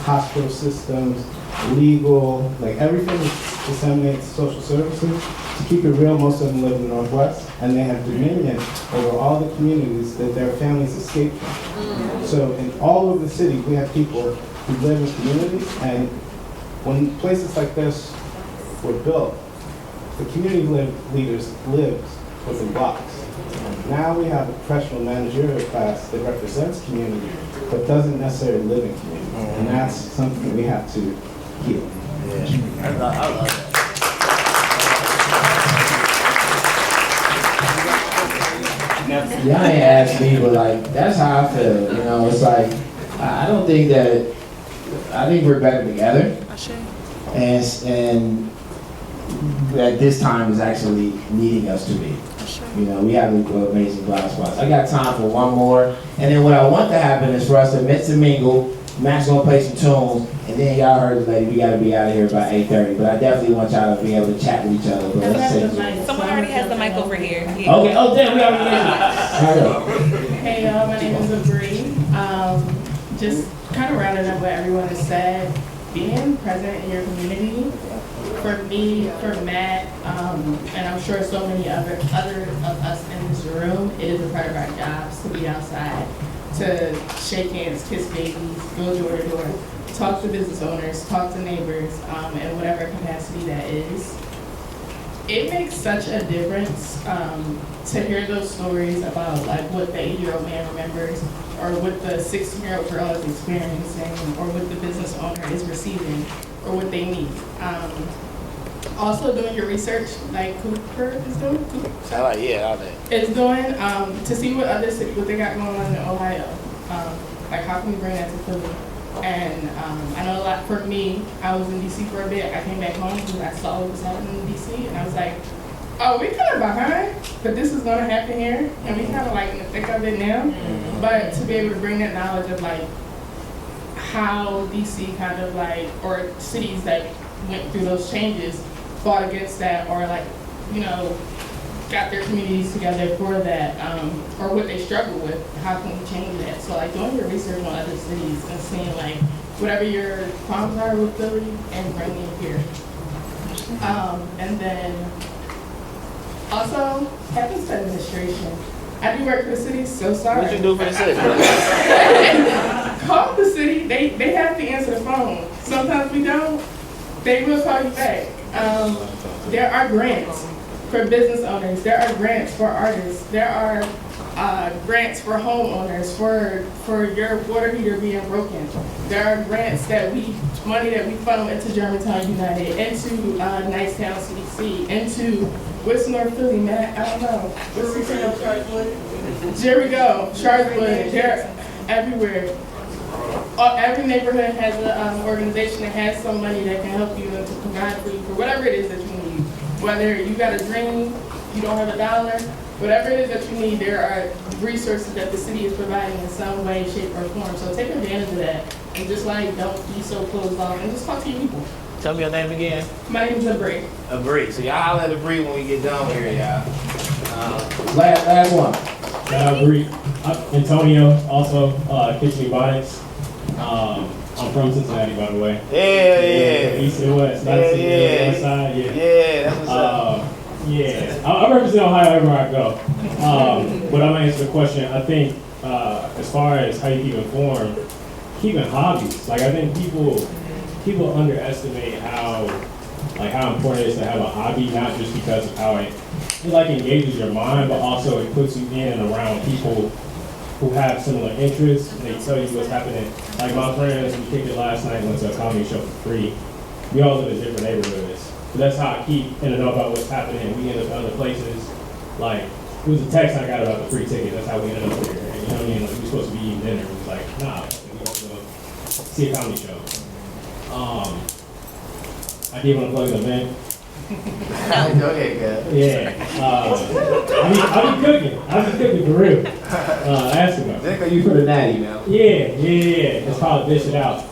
hospital systems, legal, everything that disseminates social services, to keep it real, most of them live in the Northwest, and they have dominion over all the communities that their families escaped from. So in all over the city, we have people who live in communities, and when places like this were built, the community leaders lived within blocks. Now we have a professional managerial class that represents community, but doesn't necessarily live in community. And that's something that we have to heal. Yeah, I love that. Y'all ain't asked me, but like, that's how I feel, you know, it's like, I don't think that, I think we're better together. And at this time is actually needing us to be. You know, we have amazing blind spots. I got time for one more, and then what I want to happen is for us to mix and mingle. Matt's gonna play some tunes, and then y'all heard the lady, we gotta be out of here by 8:30. But I definitely want y'all to be able to chat with each other. But let's say Someone already has the mic over here. okay, oh damn, we already got it. Hey y'all, my name is Bree. Just kind of rounding up what everyone has said. Being present in your community, for me, for Matt, and I'm sure so many other of us in this room, it is a part of our jobs to be outside, to shake hands, kiss babies, go door to door, talk to business owners, talk to neighbors, in whatever capacity that is. It makes such a difference to hear those stories about like what the 80-year-old man remembers, or what the 16-year-old girl is experiencing, or what the business owner is receiving, or what they need. Also doing your research, like Cooper is doing. Is doing to see what other cities, what they got going on in Ohio. Like how can we bring that to Philly? And I know a lot for me, I was in DC for a bit. I came back home because I saw what was happening in DC, and I was like, oh, we kind of behind, but this is going to happen here, and we kind of like in the thick of it now. But to be able to bring that knowledge of like how DC kind of like, or cities that went through those changes fought against that, or like, you know, got their communities together for that, or what they struggle with, how can we change that? So like doing your research on other cities and seeing like whatever your problems are with Philly and bringing it here. And then also, happens to administration. I do work for the city, so sorry. What you do for the city? Call the city, they have to answer the phone. Sometimes we don't, they will call you back. There are grants for business owners, there are grants for artists, there are grants for homeowners, for your water heater being broken. There are grants that money that we funnel into Germantown United, into Nicetown CDC, into what's North Philly, Matt? I don't know. There we go, Charlotte, they're everywhere. Every neighborhood has an organization that has some money that can help you and to provide for you for whatever it is that you need. Whether you got a dream, you don't have a dollar, whatever it is that you need, there are resources that the city is providing in some way, shape, or form. So take advantage of that, and just like don't be so closed off, and just talk to your people. Tell me your name again. My name is Abri. Abri. So y'all holler at Abri when we get done here, y'all. Last one. Abri. Antonio, also Kitchen Ebonics. I'm from Cincinnati, by the way. Yeah. East and West. Yeah. West side, Yeah, that's what's up. Yeah, I represent Ohio everywhere I go. But I'm gonna answer the question. I think as far as how you keep informed, keeping hobbies. Like I think people underestimate how important it is to have a hobby, not just because of how it like engages your mind, but also it puts you in and around people who have similar interests, and they tell you what's happening. Like my friends, we kicked it last night, went to a comedy show for free. We all live in different neighborhoods. So that's how I keep in the know about what's happening. We end up in other places. Like, it was a text I got about the free ticket. That's how we ended up here. And you know what I mean? Like, we were supposed to be eating dinner. It was like, nah, we want to go see a comedy show. I did want to plug an event. Go ahead, guys. Yeah. I'll be cooking for real. Ask about it. You put a natty now. Yeah. It's called Dish It Out.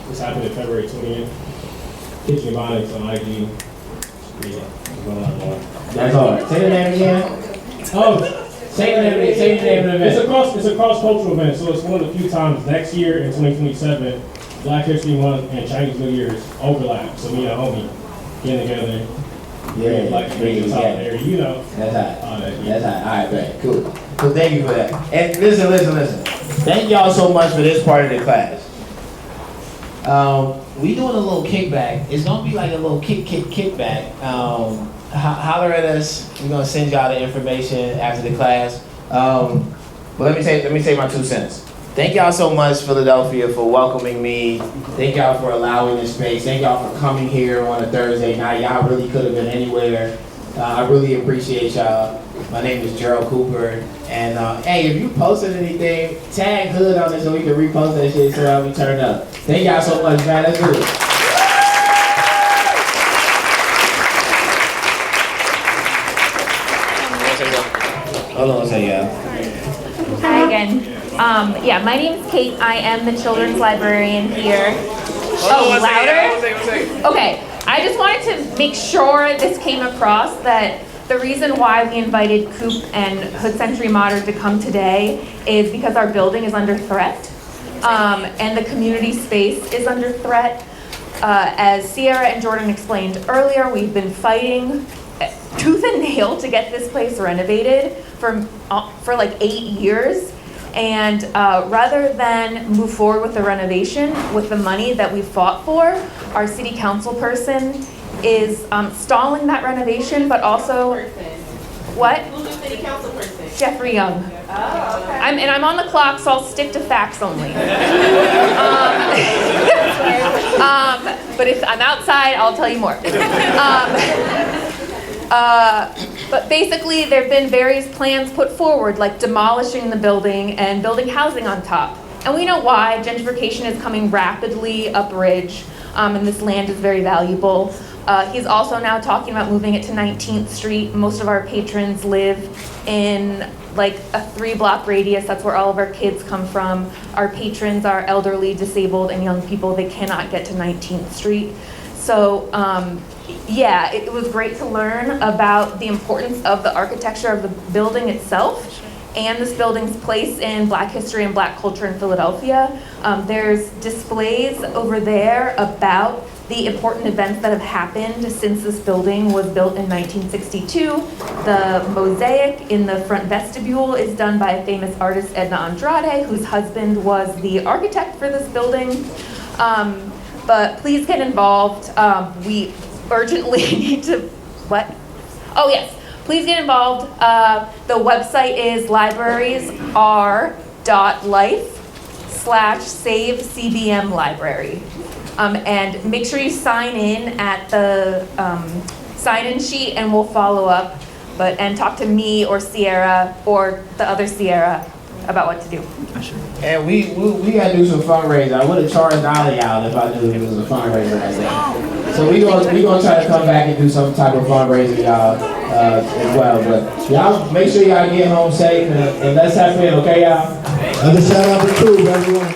This happened in February 20th. Kitchen Ebonics on IG. Yeah. Going on more. That's all. Say the name again. Say the name of the event. It's a cross-cultural event, so it's one of the few times next year in 2027, Black History Month and Chinese New Year's overlap. So me and a homie getting together. Yeah, Black History out there, you know. That's hot. That's hot. All right, great. Cool. So thank you for that. And listen. Thank y'all so much for this part of the class. We doing a little kickback. It's gonna be like a little kickback. holler at us. We're gonna send y'all the information after the class. But let me say my 2 cents. Thank y'all so much, Philadelphia, for welcoming me. Thank y'all for allowing this space. Thank y'all for coming here on a Thursday night. Y'all really could have been anywhere. I really appreciate y'all. My name is Gerald Cooper. And hey, if you posted anything, tag Hood on it so we can repost that shit so that we turn up. Thank y'all so much, man. Let's do it. Hold on a second, y'all. Hi again. Yeah, my name is Kate. I am the children's librarian here. Louder? Okay, I just wanted to make sure this came across that the reason why we invited Coop and Hood Century Modern to come today is because our building is under threat, and the community space is under threat. As Sierra and Jordan explained earlier, we've been fighting tooth and nail to get this place renovated for like 8 years. And rather than move forward with the renovation with the money that we fought for, our city council person is stalling that renovation, but also what? Who's the city council person? Jeffrey Young. Oh, okay. I'm on the clock, so I'll stick to facts only. But if I'm outside, I'll tell you more. But basically, there have been various plans put forward, like demolishing the building and building housing on top. And we know why. Gentrification is coming rapidly upridge, and this land is very valuable. He's also now talking about moving it to 19th Street. Most of our patrons live in like a 3-block radius. That's where all of our kids come from. Our patrons are elderly, disabled, and young people. They cannot get to 19th Street. So, yeah, it was great to learn about the importance of the architecture of the building itself and this building's place in Black history and Black culture in Philadelphia. There's displays over there about the important events that have happened since this building was built in 1962. The mosaic in the front vestibule is done by a famous artist, Edna Andrade, whose husband was the architect for this building. But please get involved. We urgently need to, what? Oh yes, please get involved. The website is libraries.life/save-CBM library. And make sure you sign in at the sign-in sheet and we'll follow up and talk to me or Sierra or the other Sierra about what to do. And we gotta do some fundraising. I would have charged Dolly out if I knew it was a fundraiser that day. So we gonna try to come back and do some type of fundraiser, y'all, as well. But y'all make sure y'all get home safe and let's have fun, okay, y'all? Another shout out to Crew, everyone.